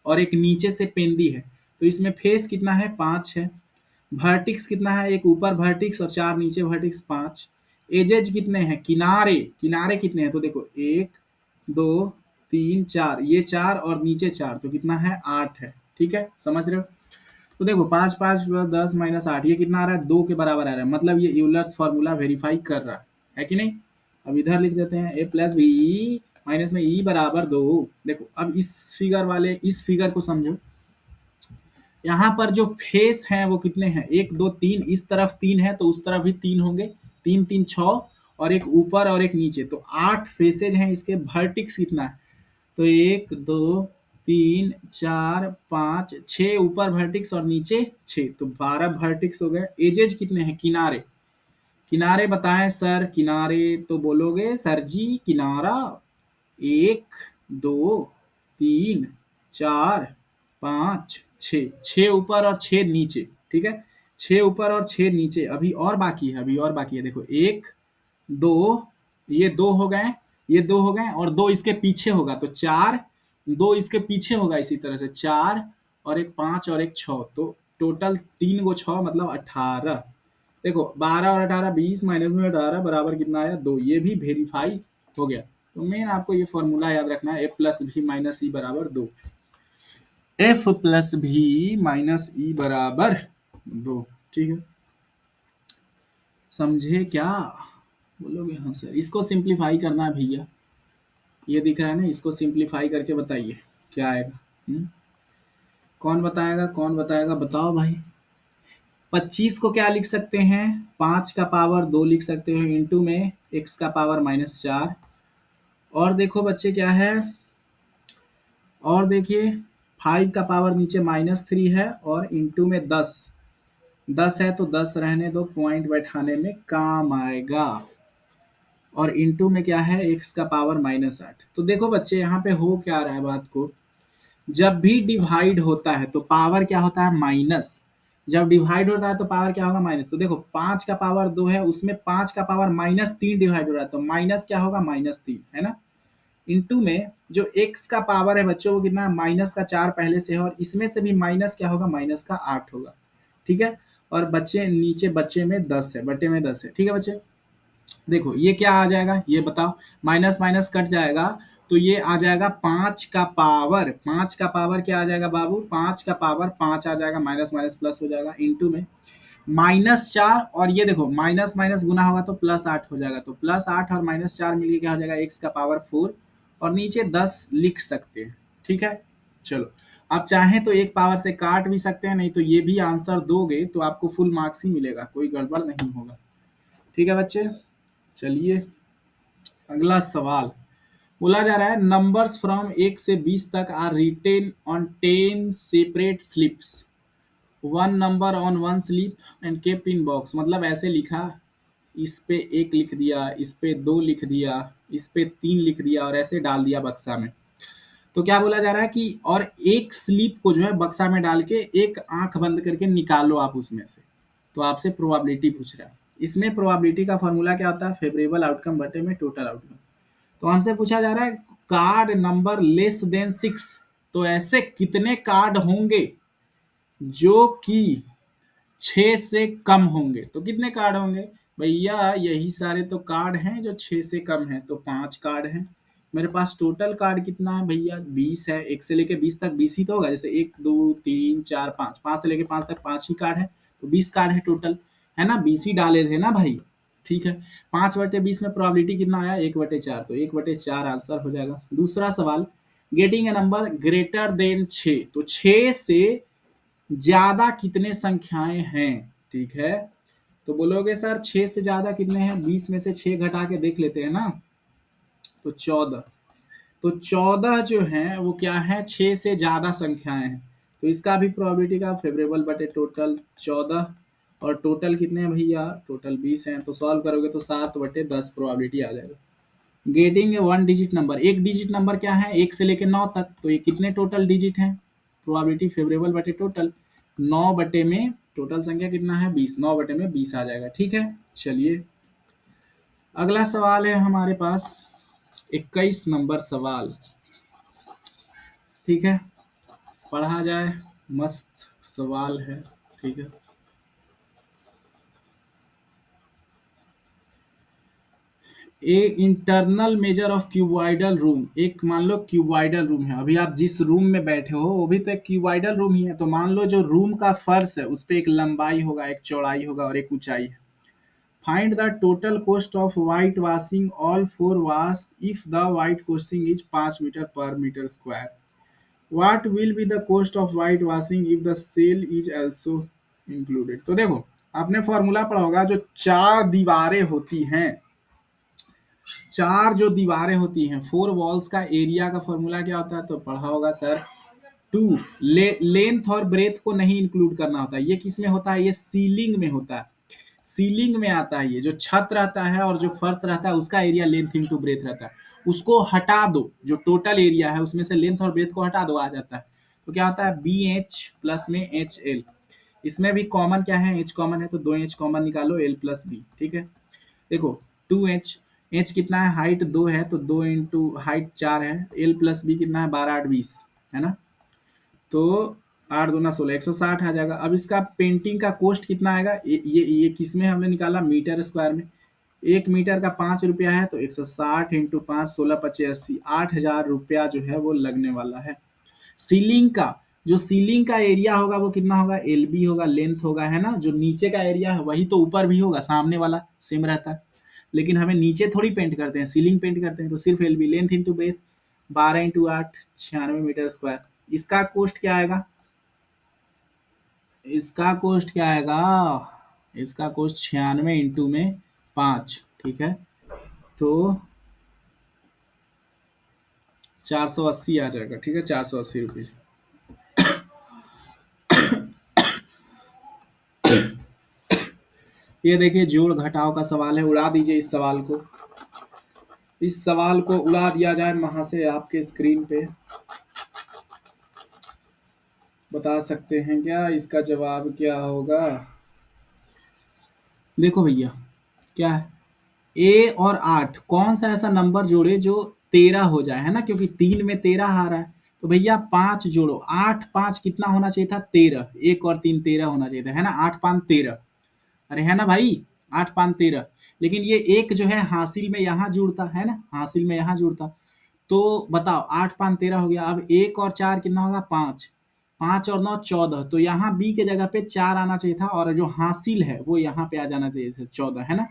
और एक नीचे से पेंदी है, तो इसमें फेस कितना है, 5 है, वर्टिक्स कितना है, एक ऊपर वर्टिक्स और 4 नीचे वर्टिक्स, 5, एजेज कितने हैं, किनारे, किनारे कितने हैं, तो देखो 1 2 3 4, ये 4 और नीचे 4, तो कितना है, 8 है, ठीक है, समझ रहे हो। तो देखो 5 5 + 10 - 8, ये कितना आ रहा है, 2 के बराबर आ रहा है, मतलब ये यूलर्स फॉर्मूला वेरीफाई कर रहा है कि नहीं। अब इधर लिख देते हैं, ए प्लस बी माइनस में ई बराबर 2। देखो अब इस फिगर वाले, इस फिगर को समझो, यहाँ पर जो फेस हैं वो कितने हैं, 1 2 3, इस तरफ 3 है तो उस तरफ भी 3 होंगे, 3 3 6, और एक ऊपर और एक नीचे, तो 8 फेसेज हैं इसके। वर्टिक्स कितना है? तो 1 2 3 4 5 6 ऊपर वर्टिक्स और नीचे 6, तो 12 वर्टिक्स हो गए। एजेज कितने हैं? किनारे, किनारे बताएं सर, किनारे तो बोलोगे सर जी किनारा 1 2 3 4 5 6, 6 ऊपर और 6 नीचे, ठीक है। 6 ऊपर और 6 नीचे, अभी और बाकी है, अभी और बाकी है। देखो 1 2, ये 2 हो गए, ये 2 हो गए और 2 इसके पीछे होगा तो 4, 2 इसके पीछे होगा इसी तरह से 4 और एक 5 और एक 6, तो टोटल 3 गो 6 मतलब 18। देखो 12 और 18 20 माइनस में 18 बराबर कितना आया? 2। ये भी वेरीफाई हो गया। तो मेन आपको ये फॉर्मूला याद रखना है, एफ प्लस भी माइनस ई बराबर 2। एफ प्लस भी माइनस ई बराबर 2, ठीक है। समझे क्या? बोलोगे हाँ सर। इसको सिंप्लीफाई करना है भैया, ये दिख रहा है ना, इसको सिंप्लीफाई करके बताइए क्या आएगा। कौन बताएगा, कौन बताएगा, बताओ भाई। 25 को क्या लिख सकते हैं? 5 का पावर 2 लिख सकते हो, इंटू में x का पावर -4। और देखो बच्चे क्या है, और देखिए 5 का पावर नीचे -3 है और इंटू में 10, 10 है तो 10 रहने दो, पॉइंट बैठाने में काम आएगा। और इंटू में क्या है? x का पावर -8। तो देखो बच्चे यहाँ पे हो क्या रहा है बात को, जब भी डिवाइड होता है तो पावर क्या होता है? माइनस। जब डिवाइड होता है तो पावर क्या होगा? माइनस। तो देखो 5 का पावर 2 है, उसमें 5 का पावर -3 डिवाइड हो रहा है, तो माइनस क्या होगा? -3, है ना। इंटू में जो x का पावर है बच्चों वो कितना है? -4 पहले से है, और इसमें से भी माइनस क्या होगा? -8 होगा, ठीक है। और बच्चे नीचे बच्चे में 10 है, बटे में 10 है, ठीक है बच्चे। देखो ये क्या आ जाएगा, ये बताओ। माइनस माइनस कट जाएगा तो ये आ जाएगा 5 का पावर, 5 का पावर क्या आ जाएगा बाबू? 5 का पावर 5 आ जाएगा, माइनस माइनस प्लस हो जाएगा, इंटू में -4, और ये देखो माइनस माइनस गुना होगा तो +8 हो जाएगा, तो +8 और -4 मिलिए क्या हो जाएगा? x का पावर 4, और नीचे 10 लिख सकते हैं, ठीक है। चलो आप चाहें तो एक पावर से काट भी सकते हैं, नहीं तो ये भी आंसर दोगे तो आपको फुल मार्क्स ही मिलेगा, कोई गड़बड़ नहीं होगा, ठीक है बच्चे। चलिए अगला सवाल बोला जा रहा है, नंबर्स फ्रॉम 1 से 20 तक are written on 10 separate slips, one number on one slip and keep in box. मतलब ऐसे लिखा, इस पे 1 लिख दिया, इस पे 2 लिख दिया, इस पे 3 लिख दिया और ऐसे डाल दिया बक्सा में। तो क्या बोला जा रहा है कि और एक स्लिप को जो है बक्सा में डाल के एक आंख बंद करके निकालो आप उसमें से। तो आपसे प्रोबेबिलिटी पूछ रहा है। इसमें प्रोबेबिलिटी का फॉर्मूला क्या होता है? फेवरेबल आउटकम बटे में टोटल आउटकम। तो हमसे पूछा जा रहा है कार्ड नंबर लेस देन 6, तो ऐसे कितने कार्ड होंगे जो कि 6 से कम होंगे? तो कितने कार्ड होंगे भैया? यही सारे तो कार्ड हैं जो 6 से कम हैं, तो 5 कार्ड हैं। मेरे पास टोटल कार्ड कितना है भैया? 20 है, 1 से लेके 20 तक 20 ही तो होगा, जैसे 1 2 3 4 5, 5 से लेके 5 तक 5 ही कार्ड है, तो 20 कार्ड है टोटल, है ना। 20 ही डाले थे ना भाई, ठीक है। 5/20 में प्रोबेबिलिटी कितना आया? 1/4, तो 1/4 आंसर हो जाएगा। दूसरा सवाल, getting a number greater than 6, तो 6 से ज्यादा कितने संख्याएं हैं? ठीक है, तो बोलोगे सर 6 से ज्यादा कितने हैं? 20 में से 6 घटा के देख लेते हैं ना, तो 14। तो 14 जो है वो क्या है? 6 से ज्यादा संख्याएं हैं, तो इसका भी प्रोबेबिलिटी का फेवरेबल बटे टोटल 14, और टोटल कितने हैं भैया? टोटल 20 हैं, तो सॉल्व करोगे तो 7/10 प्रोबेबिलिटी आ जाएगा। Getting a one digit number, एक डिजिट नंबर क्या है? 1 से लेके 9 तक, तो ये कितने टोटल डिजिट हैं? प्रोबेबिलिटी फेवरेबल बटे टोटल, 9 बटे में टोटल संख्या कितना है? 20, 9 बटे में 20 आ जाएगा, ठीक है। चलिए अगला सवाल है हमारे पास, 21 नंबर सवाल, ठीक है। पढ़ा जाए, मस्त सवाल है, ठीक है। A internal measure of cuboidal room, एक मान लो क्यूबॉइडल रूम है, अभी आप जिस रूम में बैठे हो वो भी तो एक क्यूबॉइडल रूम ही है, तो मान लो जो रूम का फर्श है उस पे एक लंबाई होगा, एक चौड़ाई होगा और एक ऊंचाई है। Find the total cost of white washing all 4 wash if the white costing is 5 metre per metre square. What will be the cost of white washing if the cell is also included. तो देखो आपने formula पढ़ा होगा, जो 4 दीवारें होती हैं चार जो दीवारें होती हैं, 4 वॉल्स का एरिया का फॉर्मूला क्या होता है? तो पढ़ा होगा सर, 2 लेंथ और ब्रेथ को नहीं इंक्लूड करना होता है। ये किस में होता है? ये सीलिंग में होता है। सीलिंग में आता है ये, जो छत रहता है और जो फर्श रहता है उसका एरिया लेंथ इंटू ब्रेथ रहता है। उसको हटा दो, जो टोटल एरिया है उसमें से लेंथ और ब्रेथ को हटा दो, आ जाता है। तो क्या होता है? बी एच प्लस में एच एल। इसमें भी कॉमन क्या है? एच कॉमन है, तो 2 एच कॉमन निकालो, एल प्लस बी। ठीक है, देखो 2 एच, एच कितना है? हाइट 2 है तो 2 इंटू हाइट 4 है, एल प्लस बी कितना है? 12 8 20 है ना। तो 8 दूना 16, 160 आ जाएगा। अब इसका पेंटिंग का कॉस्ट कितना आएगा? ये किस में हमने निकाला? मीटर स्क्वायर में। 1 मीटर का 5 रुपया है, तो 160 इंटू 5, 16 25 80, 8,000 रुपया जो है वो लगने वाला है। सीलिंग का, जो सीलिंग का एरिया होगा वो कितना होगा? एल बी होगा, लेंथ होगा, है ना। जो नीचे का एरिया है वही तो ऊपर भी होगा, सामने वाला सेम रहता है। लेकिन हमें नीचे थोड़ी पेंट करते हैं, सीलिंग पेंट करते हैं, तो सिर्फ L B, length into breadth, 12 into 8 96 metre square. इसका कॉस्ट क्या आएगा? इसका कॉस्ट क्या आएगा? इसका कॉस्ट 96 इंटू में 5, ठीक है, तो 480 आ जाएगा। ठीक है, 480 रुपये। ये देखिए जोड़ घटाव का सवाल है, उड़ा दीजिए इस सवाल को। इस सवाल को उड़ा दिया जाए वहां से आपके स्क्रीन पे। बता सकते हैं क्या इसका जवाब क्या होगा? देखो भैया, क्या है? ए और 8 कौन सा ऐसा नंबर जोड़े जो 13 हो जाए, है ना, क्योंकि 3 में 13 आ रहा है। तो भैया 5 जोड़ो, 8 5 कितना होना चाहिए था? 13। 1 और 3 13 होना चाहिए था, है ना। 8 5 13, अरे है ना भाई, 8 5 13। लेकिन ये एक जो है हासिल में यहाँ जुड़ता है ना, हासिल में यहाँ जुड़ता। तो बताओ, 8 5 13 हो गया। अब 1 और 4 कितना होगा? 5। 5 और 9 14, तो यहाँ बी के जगह पे 4 आना चाहिए था, और जो हासिल है वो यहाँ पे आ जाना चाहिए था 14, है ना।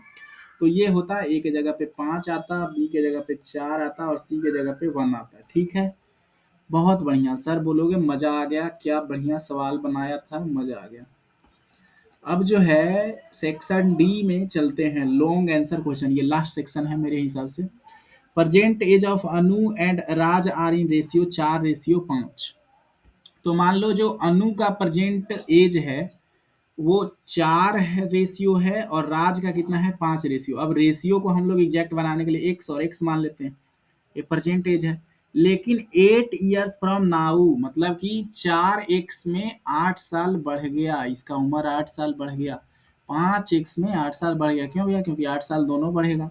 तो ये होता है, ए के जगह पे 5 आता, बी के जगह पे 4 आता और सी के जगह पे 1 आता है। ठीक है, बहुत बढ़िया सर, बोलोगे मजा आ गया, क्या बढ़िया सवाल बनाया था, मजा आ गया। अब जो है सेक्शन डी में चलते हैं, लॉन्ग आंसर क्वेश्चन, ये लास्ट सेक्शन है मेरे हिसाब से। Present age of Anu and Raj are in ratio 4:5। तो मान लो जो अनु का प्रेजेंट एज है वो 4 रेशियो है, और राज का कितना है? 5 रेशियो। अब रेशियो को हम लोग एग्जैक्ट बनाने के लिए एक्स और एक्स मान लेते हैं, ये परसेंटेज है। लेकिन 8 ईयर्स फ्रॉम नाउ, मतलब कि 4x में 8 साल बढ़ गया, इसका उम्र 8 साल बढ़ गया। 5x में 8 साल बढ़ गया, क्यों भैया? क्योंकि 8 साल दोनों बढ़ेगा।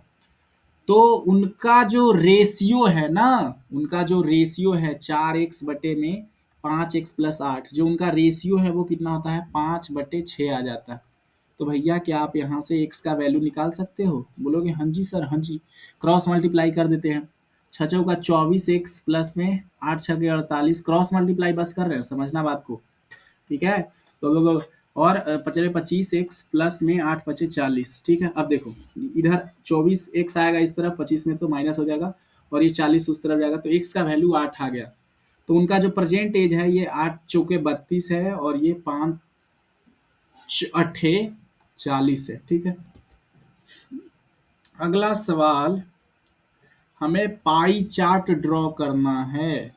तो उनका जो रेशियो है ना, उनका जो रेशियो है 4x/में 5x+8, जो उनका रेशियो है वो कितना होता है? 5/6 आ जाता है। तो भैया क्या आप यहाँ से x का वैल्यू निकाल सकते हो? बोलोगे हाँ जी सर, हाँ जी। क्रॉस मल्टीप्लाई कर देते हैं, 6 चौका 24x प्लस में 8 6 48, क्रॉस मल्टीप्लाई बस कर रहे हैं, समझना बात को। ठीक है, तो और पचले 25x प्लस में 8 5 40। ठीक है, अब देखो इधर 24x आएगा इस तरफ, 25 में तो माइनस हो जाएगा, और ये 40 उस तरफ जाएगा, तो x का वैल्यू 8 आ गया। तो उनका जो प्रेजेंट एज है ये 8 चौके 32 है, और ये 5 अट्ठे 40 है। ठीक है, अगला सवाल, हमें पाई चार्ट ड्रॉ करना है।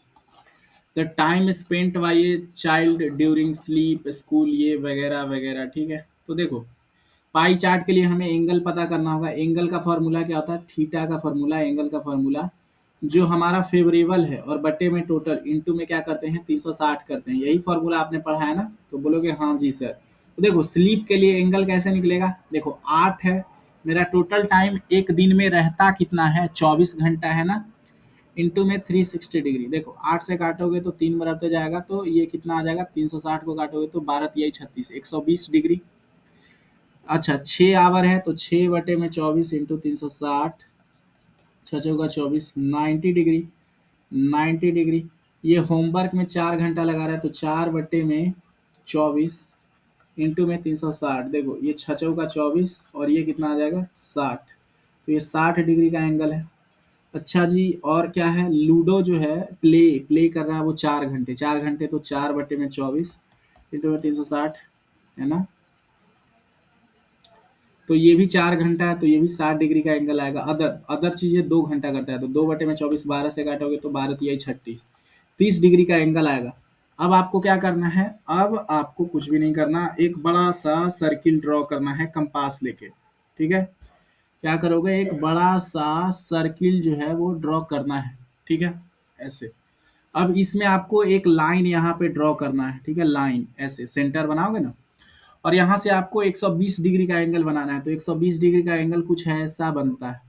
The time spent by a child during sleep, school, ये वगैरह वगैरह। ठीक है, तो देखो पाई चार्ट के लिए हमें एंगल पता करना होगा। एंगल का फॉर्मूला क्या होता है? थीटा का फॉर्मूला, एंगल का फॉर्मूला जो हमारा फेवरेबल है, और बटे में टोटल, इनटू में क्या करते हैं? 360 करते हैं। यही फॉर्मूला आपने पढ़ा है ना, तो बोलोगे हाँ जी सर। तो देखो स्लीप के लिए एंगल कैसे निकलेगा? देखो 8 है, मेरा टोटल टाइम एक दिन में रहता कितना है? 24 घंटा, है ना, इंटू में 360 डिग्री। देखो 8 से काटोगे तो 3 बराबर जाएगा, तो ये कितना आ जाएगा? 360 को काटोगे तो 12 3 36, 120 डिग्री। अच्छा 6 आवर है, तो 6/24 इंटू 360, 6 चौका 24, 90 डिग्री। 90 डिग्री, ये होमवर्क में 4 घंटा लगा रहा है, तो 4/24 इंटू में 360। देखो ये 6 चौका 24, और ये कितना आ जाएगा? 60। तो ये 60 डिग्री का एंगल है। अच्छा जी, और क्या है? लूडो जो है प्ले प्ले कर रहा है वो 4 घंटे, 4 घंटे तो 4/24 इंटू में 360, है ना। तो ये भी 4 घंटा है, तो ये भी 60 डिग्री का एंगल आएगा। अदर अदर चीजें 2 घंटा करता है, तो 2/24, 12 से काटोगे तो 12×3=36, 30 डिग्री का एंगल आएगा। अब आपको क्या करना है, अब आपको कुछ भी नहीं करना, एक बड़ा सा सर्किल ड्रॉ करना है कंपास लेके। ठीक है, क्या करोगे, एक बड़ा सा सर्किल जो है वो ड्रॉ करना है। ठीक है, ऐसे। अब इसमें आपको एक लाइन यहाँ पे ड्रॉ करना है। ठीक है, लाइन ऐसे सेंटर बनाओगे ना, और यहाँ से आपको 120 डिग्री का एंगल बनाना है। तो 120 डिग्री का एंगल कुछ है ऐसा बनता है।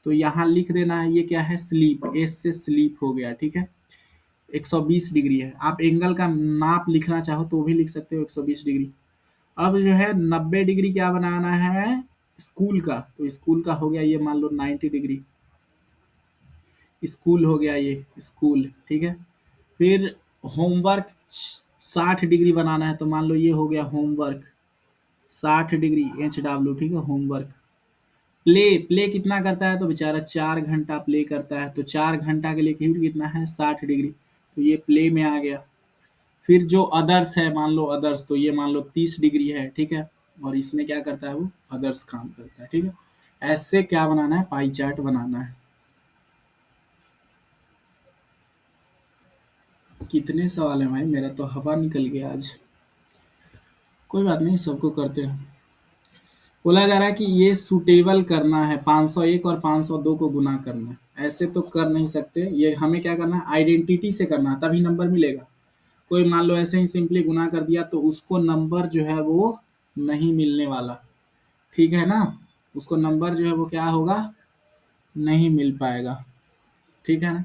तो यहाँ लिख देना है, ये क्या है, स्लीप, एस से स्लीप हो गया। ठीक है, 120 डिग्री है। आप एंगल का नाप लिखना चाहो तो वो भी लिख सकते हो, 120 डिग्री। अब जो है 90 डिग्री क्या बनाना है, स्कूल का। तो स्कूल का हो गया ये, मान लो 90 डिग्री, स्कूल हो गया ये, स्कूल। ठीक है, फिर होमवर्क 60 डिग्री बनाना है, तो मान लो ये हो गया होमवर्क 60 डिग्री, HW। ठीक है, होमवर्क। प्ले, प्ले कितना करता है, तो बेचारा 4 घंटा प्ले करता है, तो 4 घंटा के लिए कितना है, 60 डिग्री, तो ये प्ले में आ गया। फिर जो अदर्स है, मान लो अदर्स, तो ये मान लो 30 डिग्री है। ठीक है, और इसमें क्या करता है, वो अदर्स काम करता है। ठीक है, ऐसे क्या बनाना है, पाई चार्ट बनाना है। कितने सवाल है भाई, मेरा तो हवा निकल गया आज। कोई बात नहीं, सबको करते हैं। बोला जा रहा है कि ये सुटेबल करना है, 501 और 502 को गुना करना है। ऐसे तो कर नहीं सकते, ये हमें क्या करना है, आइडेंटिटी से करना है, तभी नंबर मिलेगा। कोई मान लो ऐसे ही सिंपली गुना कर दिया तो उसको नंबर जो है वो नहीं मिलने वाला। ठीक है ना, उसको नंबर जो है वो क्या होगा, नहीं मिल पाएगा। ठीक है ना।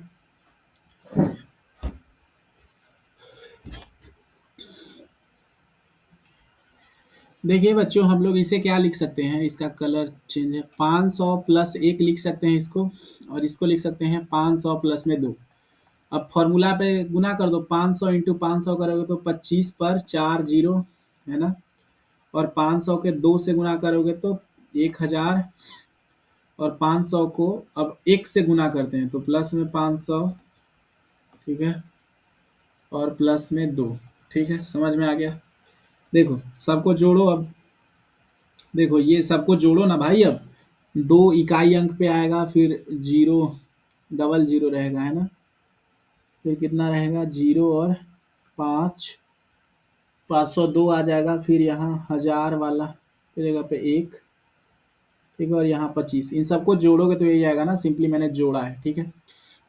देखिए बच्चों, हम लोग इसे क्या लिख सकते हैं, इसका कलर चेंज है, 500+1 लिख सकते हैं इसको, और इसको लिख सकते हैं 500+2। अब फॉर्मूला पे गुना कर दो, 500 × 500 करोगे तो 25 पर 4 जीरो, है ना। और 500 के 2 से गुना करोगे तो 1000, और 500 को अब 1 से गुना करते हैं तो प्लस में 500। ठीक है, और प्लस में 2। ठीक है, समझ में आ गया। देखो सबको जोड़ो अब, देखो ये सबको जोड़ो ना भाई। अब 2 इकाई अंक पे आएगा, फिर जीरो, डबल जीरो रहेगा, है ना। फिर कितना रहेगा, जीरो और 5, 502 आ जाएगा। फिर यहाँ 1000 वाला फिर जगह पे 1। ठीक है, और यहाँ 25। इन सबको जोड़ोगे तो यही आएगा ना, सिंपली मैंने जोड़ा है। ठीक है,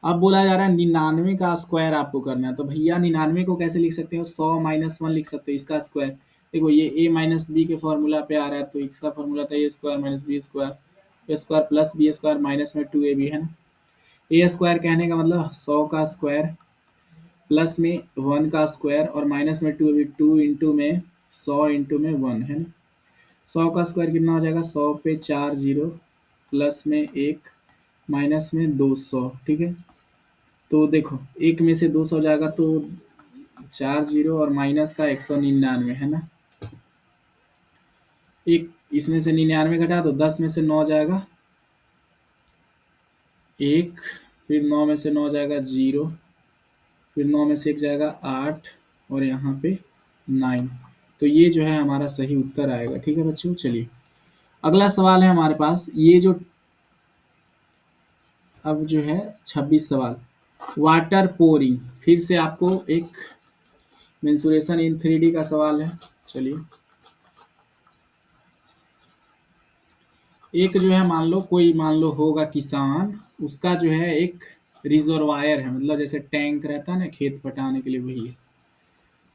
अब बोला जा रहा है 99 का स्क्वायर आपको करना है। तो भैया 99 को कैसे लिख सकते हो, 100-1 लिख सकते हो, इसका स्क्वायर। देखो ये a-b के फॉर्मूला पे आ रहा है, तो इसका फॉर्मूला था a square minus B square, A square plus B square minus में 2ab, है ना। ए स्क्वायर कहने का मतलब 100 का स्क्वायर, प्लस में 1 का स्क्वायर, और माइनस में 2ab, 2 इंटू में 100 इंटू में 1, है ना। 100 का स्क्वायर कितना हो जाएगा, 100 पे 4 जीरो, प्लस में 1, माइनस में 200। ठीक है, तो देखो एक में से 200 जाएगा तो 4 जीरो, और माइनस का 199, है ना। एक इसमें से 99 घटा दो, 10 में से 9 जाएगा 1, फिर 9 में से 9 जाएगा 0, फिर 9 में से 1 जाएगा 8, और यहाँ पे 9। तो ये जो है हमारा सही उत्तर आएगा। ठीक है बच्चों, चलिए अगला सवाल है हमारे पास, ये जो अब जो है 26 सवाल, वाटर पोरिंग। फिर से आपको एक मेंसुरेशन इन 3D का सवाल है। चलिए, एक जो है मान लो, कोई मान लो होगा किसान, उसका जो है एक रिजर्वायर है, मतलब जैसे टैंक रहता है ना खेत पटाने के लिए, वही है।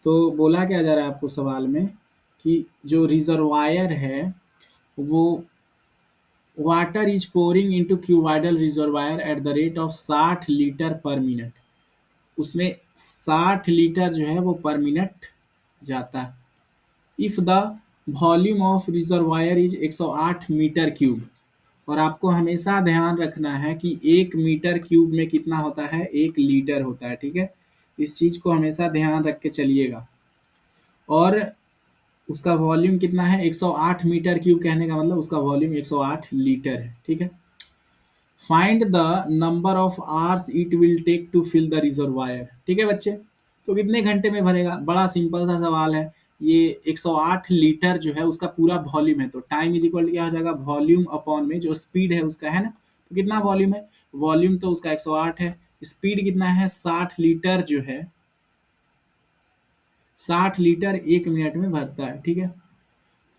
तो बोला क्या जा रहा है आपको सवाल में कि जो रिजर्वायर है वो, water is pouring into cuboidal reservoir at the rate of 60 litre पर मिनट। उसमें 60 लीटर जो है वो पर मिनट जाता है। If the volume of reservoir is 108 metre cube. और आपको हमेशा ध्यान रखना है कि 1 मीटर क्यूब में कितना होता है, 1 लीटर होता है। ठीक है, इस चीज को हमेशा ध्यान रख के चलिएगा। और उसका वॉल्यूम कितना है, 108 मीटर क्यूब, कहने का मतलब उसका वॉल्यूम 108 लीटर है। ठीक है, find the number of hours it will take to fill the reservoir. ठीक है बच्चे, तो कितने घंटे में भरेगा, बड़ा सिंपल सा सवाल है। ये 108 लीटर जो है उसका पूरा वॉल्यूम है, तो टाइम इज इक्वल टू क्या हो जाएगा, वॉल्यूम अपॉन में जो स्पीड है उसका, है ना। तो कितना वॉल्यूम है, वॉल्यूम तो उसका 108 है, स्पीड कितना है 60 लीटर जो है, 60 लीटर 1 मिनट में भरता है, ठीक है।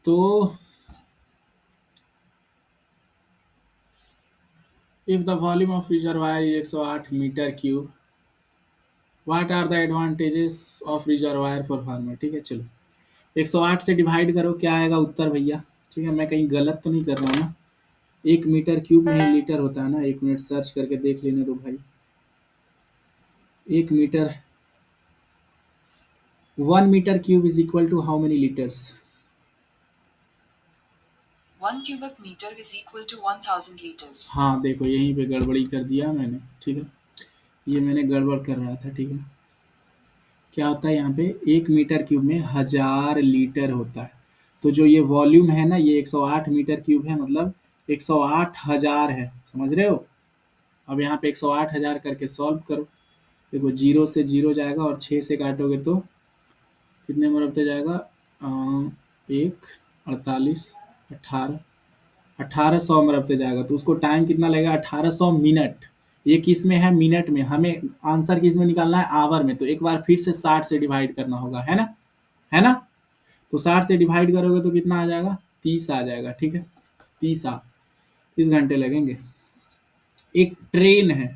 तो if the volume of reservoir is 108 metre cube, what are the advantages of reservoir for farmer, ठीक है। चलो 108 से डिवाइड करो, क्या आएगा उत्तर भैया, ठीक है। मैं कहीं गलत तो नहीं कर रहा हूँ ना, 1 मीटर क्यूब में ही लीटर होता है ना, 1 मिनट सर्च करके देख लेने दो भाई। 1 metre, 1 metre cube is equal to how many litres, 1 cubic meter is equal to 1000 liters. हाँ देखो यहीं पे गड़बड़ी कर दिया मैंने, ठीक है, ये मैंने गड़बड़ कर रहा था, ठीक है। क्या होता है यहाँ पे, 1 मीटर क्यूब में 1000 लीटर होता है। तो जो ये वॉल्यूम है ना, ये 108 मीटर क्यूब है, मतलब 108,000 है, समझ रहे हो। अब यहाँ पे 108,000 करके सॉल्व करो, देखो जीरो से जीरो जाएगा और 6 से काटोगे तो कितने मरबते जाएगा, एक, 48, 18, 1800 मरबते जाएगा, तो उसको टाइम कितना लगेगा, 1800 मिनट। ये किस में है, मिनट में, हमें आंसर किस में निकालना है, आवर में। तो एक बार फिर से 60 से डिवाइड करना होगा, है ना, है ना। तो 60 से डिवाइड करोगे तो कितना आ जाएगा, 30 आ जाएगा, ठीक है। 30 घंटे लगेंगे। एक ट्रेन है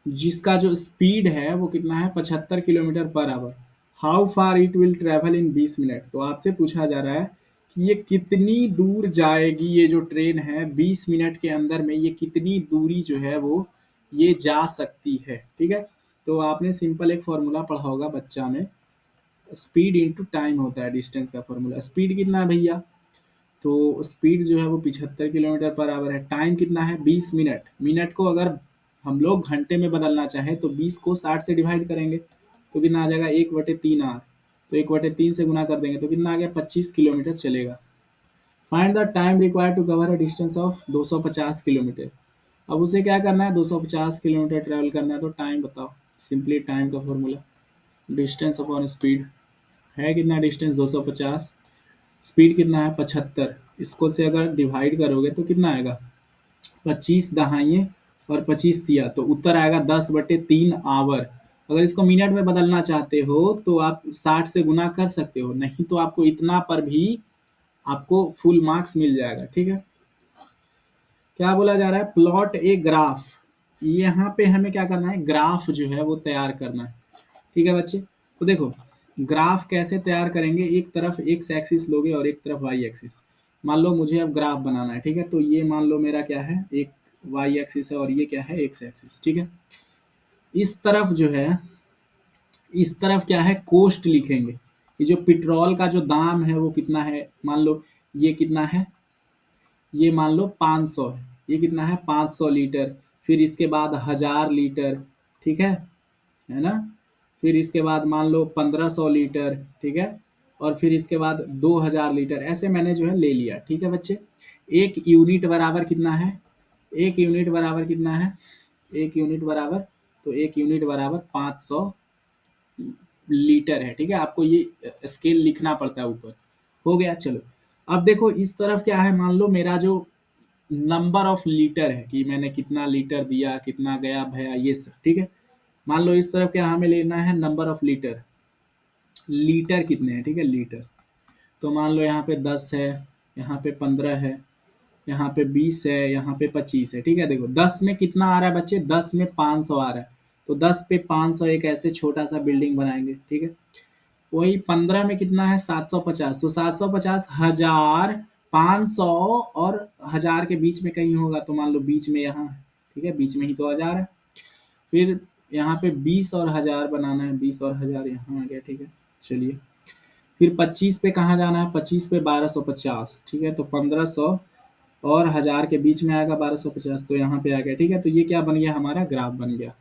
जिसका जो स्पीड है वो कितना है, 75 kilometre per hour, how far it will travel in 20 minute. तो आपसे पूछा जा रहा है कि ये कितनी दूर जाएगी, ये जो ट्रेन है 20 मिनट के अंदर में ये कितनी दूरी जो है वो ये जा सकती है, ठीक है। तो आपने सिंपल एक फॉर्मूला पढ़ा होगा बच्चा में, स्पीड इंटू टाइम होता है डिस्टेंस का फॉर्मूला। स्पीड कितना है भैया, तो स्पीड जो है वो 75 किलोमीटर पर आवर है, टाइम कितना है 20 मिनट, मिनट को अगर हम लोग घंटे में बदलना चाहें तो 20 को 60 से डिवाइड करेंगे तो कितना आ जाएगा, 1/3 आवर। तो 1/3 से गुना कर देंगे तो कितना आ गया, 25 किलोमीटर चलेगा। Find the time required to cover a distance of 250 kilometre. अब उसे क्या करना है, 250 किलोमीटर ट्रेवल करना है, तो टाइम बताओ, सिंपली टाइम का फॉर्मूला, डिस्टेंस अपॉन स्पीड, है कितना डिस्टेंस 250, स्पीड कितना है 75, इसको से अगर डिवाइड करोगे तो कितना आएगा, 25 दहाइए और 25 तिया, तो उत्तर आएगा 10/3 आवर। अगर इसको मिनट में बदलना चाहते हो तो आप 60 से गुना कर सकते हो, नहीं तो आपको इतना पर भी आपको फुल मार्क्स मिल जाएगा, ठीक है। क्या बोला जा रहा है, प्लॉट ए ग्राफ, यहाँ पे हमें क्या करना है, ग्राफ जो है वो तैयार करना है, ठीक है बच्चे। तो देखो ग्राफ कैसे तैयार करेंगे, एक तरफ एक्स एक्सिस लोगे और एक तरफ वाई एक्सिस। मान लो मुझे अब ग्राफ बनाना है, ठीक है, तो ये मान लो मेरा क्या है, एक वाई एक्सिस है और ये क्या है, एक्स एक्सिस, ठीक है। इस तरफ जो है, इस तरफ क्या है, कोस्ट लिखेंगे, ये जो पेट्रोल का जो दाम है वो कितना है, मान लो ये कितना है, ये मान लो 500 है, ये कितना है 500 लीटर, फिर इसके बाद 1000 लीटर, ठीक है ना। फिर इसके बाद मान लो 1500 लीटर, ठीक है। और फिर इसके बाद 2000 लीटर, ऐसे मैंने जो है ले लिया, ठीक है बच्चे। एक यूनिट बराबर कितना है, एक यूनिट बराबर कितना है, एक यूनिट बराबर, तो एक यूनिट बराबर 500 लीटर है, ठीक है। आपको ये स्केल लिखना पड़ता है ऊपर, हो गया। चलो अब देखो इस तरफ क्या है, मान लो मेरा जो नंबर ऑफ लीटर है कि मैंने कितना लीटर दिया, कितना गया भया, ये सब, ठीक है। मान लो इस तरफ क्या हमें लेना है, नंबर ऑफ लीटर, लीटर कितने हैं, ठीक है, लीटर। तो मान लो यहाँ पे 10 है, यहाँ पे 15 है, यहाँ पे 20 है, यहाँ पे 25 है, ठीक है। देखो 10 में कितना आ रहा है बच्चे, 10 में 500 आ रहा है, तो 10 पे 500 एक ऐसे छोटा सा बिल्डिंग बनाएंगे, ठीक है। वही 15 में कितना है, 750, तो 750 हजार, 500 और 1000 के बीच में कहीं होगा, तो मान लो बीच में यहाँ है, ठीक है, बीच में ही तो 1000 है। फिर यहाँ पे 20 और 1000 बनाना है, 20 और 1000 यहाँ आ गया, ठीक है। चलिए फिर 25 पे कहाँ जाना है, 25 पे 1250, ठीक है, तो 1500 और 1000 के बीच में आएगा 1250, तो यहाँ पे आ गया, ठीक है। तो ये क्या बन गया, हमारा ग्राफ बन गया।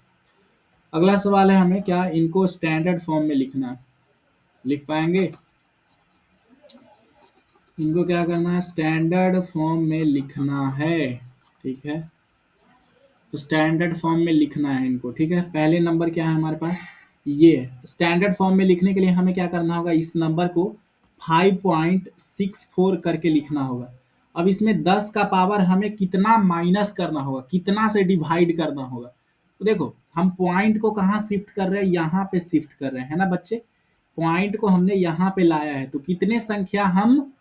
अगला सवाल है हमें क्या, इनको स्टैंडर्ड फॉर्म में लिखना है, लिख पाएंगे, इनको क्या करना है, स्टैंडर्ड फॉर्म में लिखना है, ठीक है। तो स्टैंडर्ड फॉर्म में लिखना है इनको, ठीक है। पहले नंबर क्या है हमारे पास, ये स्टैंडर्ड फॉर्म में लिखने के लिए हमें क्या करना होगा, इस नंबर को 5.64 करके लिखना होगा। अब इसमें 10 का पावर हमें कितना माइनस करना होगा, कितना से डिवाइड करना होगा। तो देखो हम पॉइंट को कहाँ शिफ्ट कर रहे हैं, यहाँ पे शिफ्ट कर रहे हैं, है ना बच्चे। पॉइंट को हमने यहाँ पे लाया है, तो कितने संख्या हम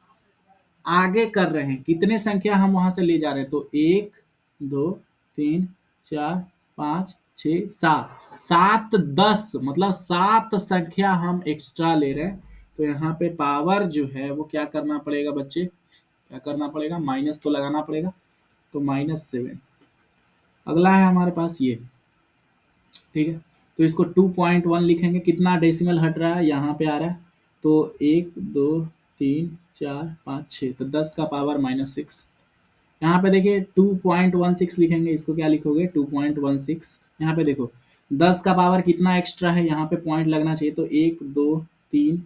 आगे कर रहे हैं, कितने संख्या हम वहां से ले जा रहे हैं। तो 1 2 3 4 5 6 7, 7 10 मतलब 7 संख्या हम एक्स्ट्रा ले रहे हैं। तो यहाँ पे पावर जो है वो क्या करना पड़ेगा बच्चे, क्या करना पड़ेगा, माइनस तो लगाना पड़ेगा। तो -7। अगला है हमारे पास ये, ठीक है। तो इसको 2.1 लिखेंगे, कितना डेसिमल हट रहा है, यहाँ पे आ रहा है। तो 1 2 3 4 5 6, तो 10 का पावर -6। यहाँ पे देखिए 2.16 लिखेंगे, इसको क्या लिखोगे 2.16। यहाँ पे देखो 10 का पावर कितना एक्स्ट्रा है, यहाँ पे पॉइंट लगना चाहिए। तो 1 2 3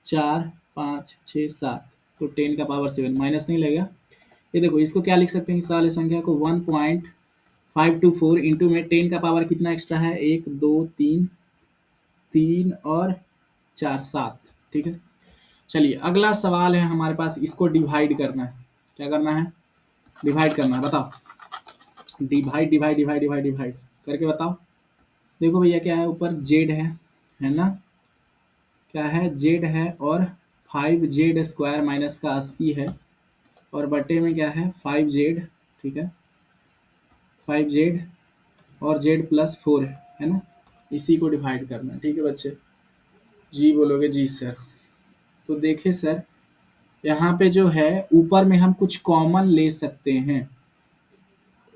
4 5 6 7, तो 10 का पावर 7 माइनस नहीं लगेगा। ये देखो इसको क्या लिख सकते हैं, इस वाले संख्या को 1.524 इंटू में 10 का पावर कितना एक्स्ट्रा है, 1 2 3 3 और 4 7, ठीक है। चलिए अगला सवाल है हमारे पास, इसको डिवाइड करना है। क्या करना है, डिवाइड करना है, बताओ। Divide divide divide divide divide करके बताओ। देखो भैया क्या है, ऊपर जेड है ना, क्या है जेड है, और 5z² माइनस का 80 है, और बटे में क्या है 5z, ठीक है, 5z और z+4 है ना। इसी को डिवाइड करना है, ठीक है बच्चे। जी बोलोगे जी सर। तो देखिए सर, यहाँ पे जो है ऊपर में हम कुछ कॉमन ले सकते हैं,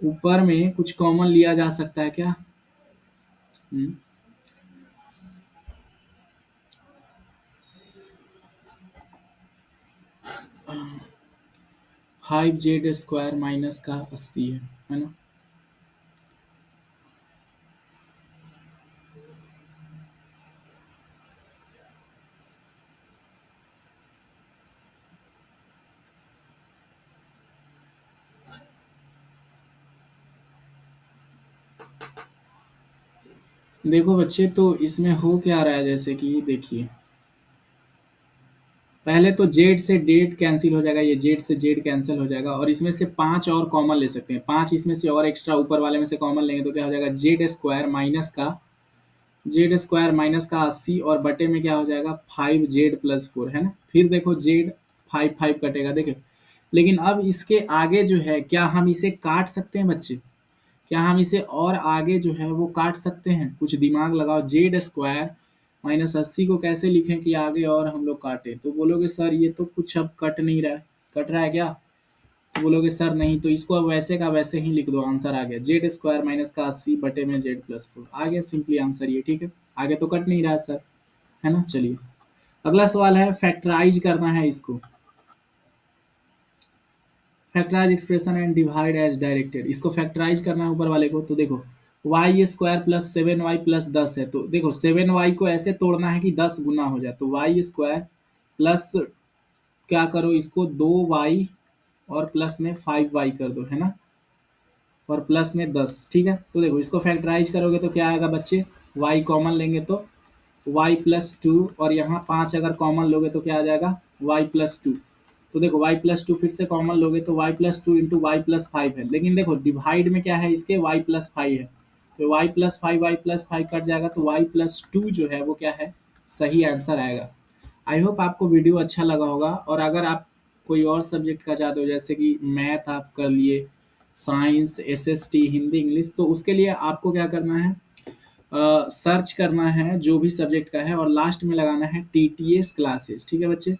ऊपर में कुछ कॉमन लिया जा सकता है क्या। 5z² माइनस का 80 है ना। देखो बच्चे, तो इसमें हो क्या रहा है, जैसे कि देखिए पहले तो जेड से डेट कैंसिल हो जाएगा, ये जेड से जेड कैंसिल हो जाएगा, और इसमें से 5 और कॉमन ले सकते हैं, 5 इसमें से और एक्स्ट्रा ऊपर वाले में से कॉमन लेंगे तो क्या हो जाएगा, z² माइनस का 80, और बटे में क्या हो जाएगा 5z+4, है ना। फिर देखो जेड 5 5 कटेगा, देखो। लेकिन अब इसके आगे जो है, क्या हम इसे काट सकते हैं बच्चे, क्या हम इसे और आगे जो है वो काट सकते हैं, कुछ दिमाग लगाओ। z² - 80 को कैसे लिखें कि आगे और हम लोग काटें। तो बोलोगे सर ये तो कुछ अब कट नहीं रहा है, कट रहा है क्या। तो बोलोगे सर नहीं, तो इसको अब वैसे का वैसे ही लिख दो, आंसर आ गया z² - 80 बटे में z+4 आ गया, सिंपली आंसर ये, ठीक है। आगे तो कट नहीं रहा है सर, है ना। चलिए अगला सवाल है, फैक्टराइज करना है इसको, factorise expression and divide as directed. इसको फैक्टराइज करना है ऊपर वाले को। तो देखो y² + 7y + 10 है, तो देखो 7y को ऐसे तोड़ना है कि 10 गुना हो जाए। तो y² प्लस क्या करो, इसको 2y और प्लस में 5y कर दो, है ना, और प्लस में 10, ठीक है। तो देखो इसको फैक्टराइज करोगे तो क्या आएगा बच्चे, y कॉमन लेंगे तो y+2, और यहाँ 5 अगर कॉमन लोगे तो क्या आ जाएगा y+2। तो देखो y+2 फिर से कॉमन लोगे तो y+2 इंटू y+5 है, लेकिन देखो डिवाइड में क्या है इसके y+5 है, तो y+5 y+5 कट जाएगा, तो y+2 जो है वो क्या है, सही आंसर आएगा। आई होप आपको वीडियो अच्छा लगा होगा, और अगर आप कोई और सब्जेक्ट का चाहते हो, जैसे कि मैथ आप कर लिए, साइंस, एसएसटी, हिंदी, इंग्लिश, तो उसके लिए आपको क्या करना है, सर्च करना है जो भी सब्जेक्ट का है, और लास्ट में लगाना है टीटीएस क्लासेस, ठीक है बच्चे।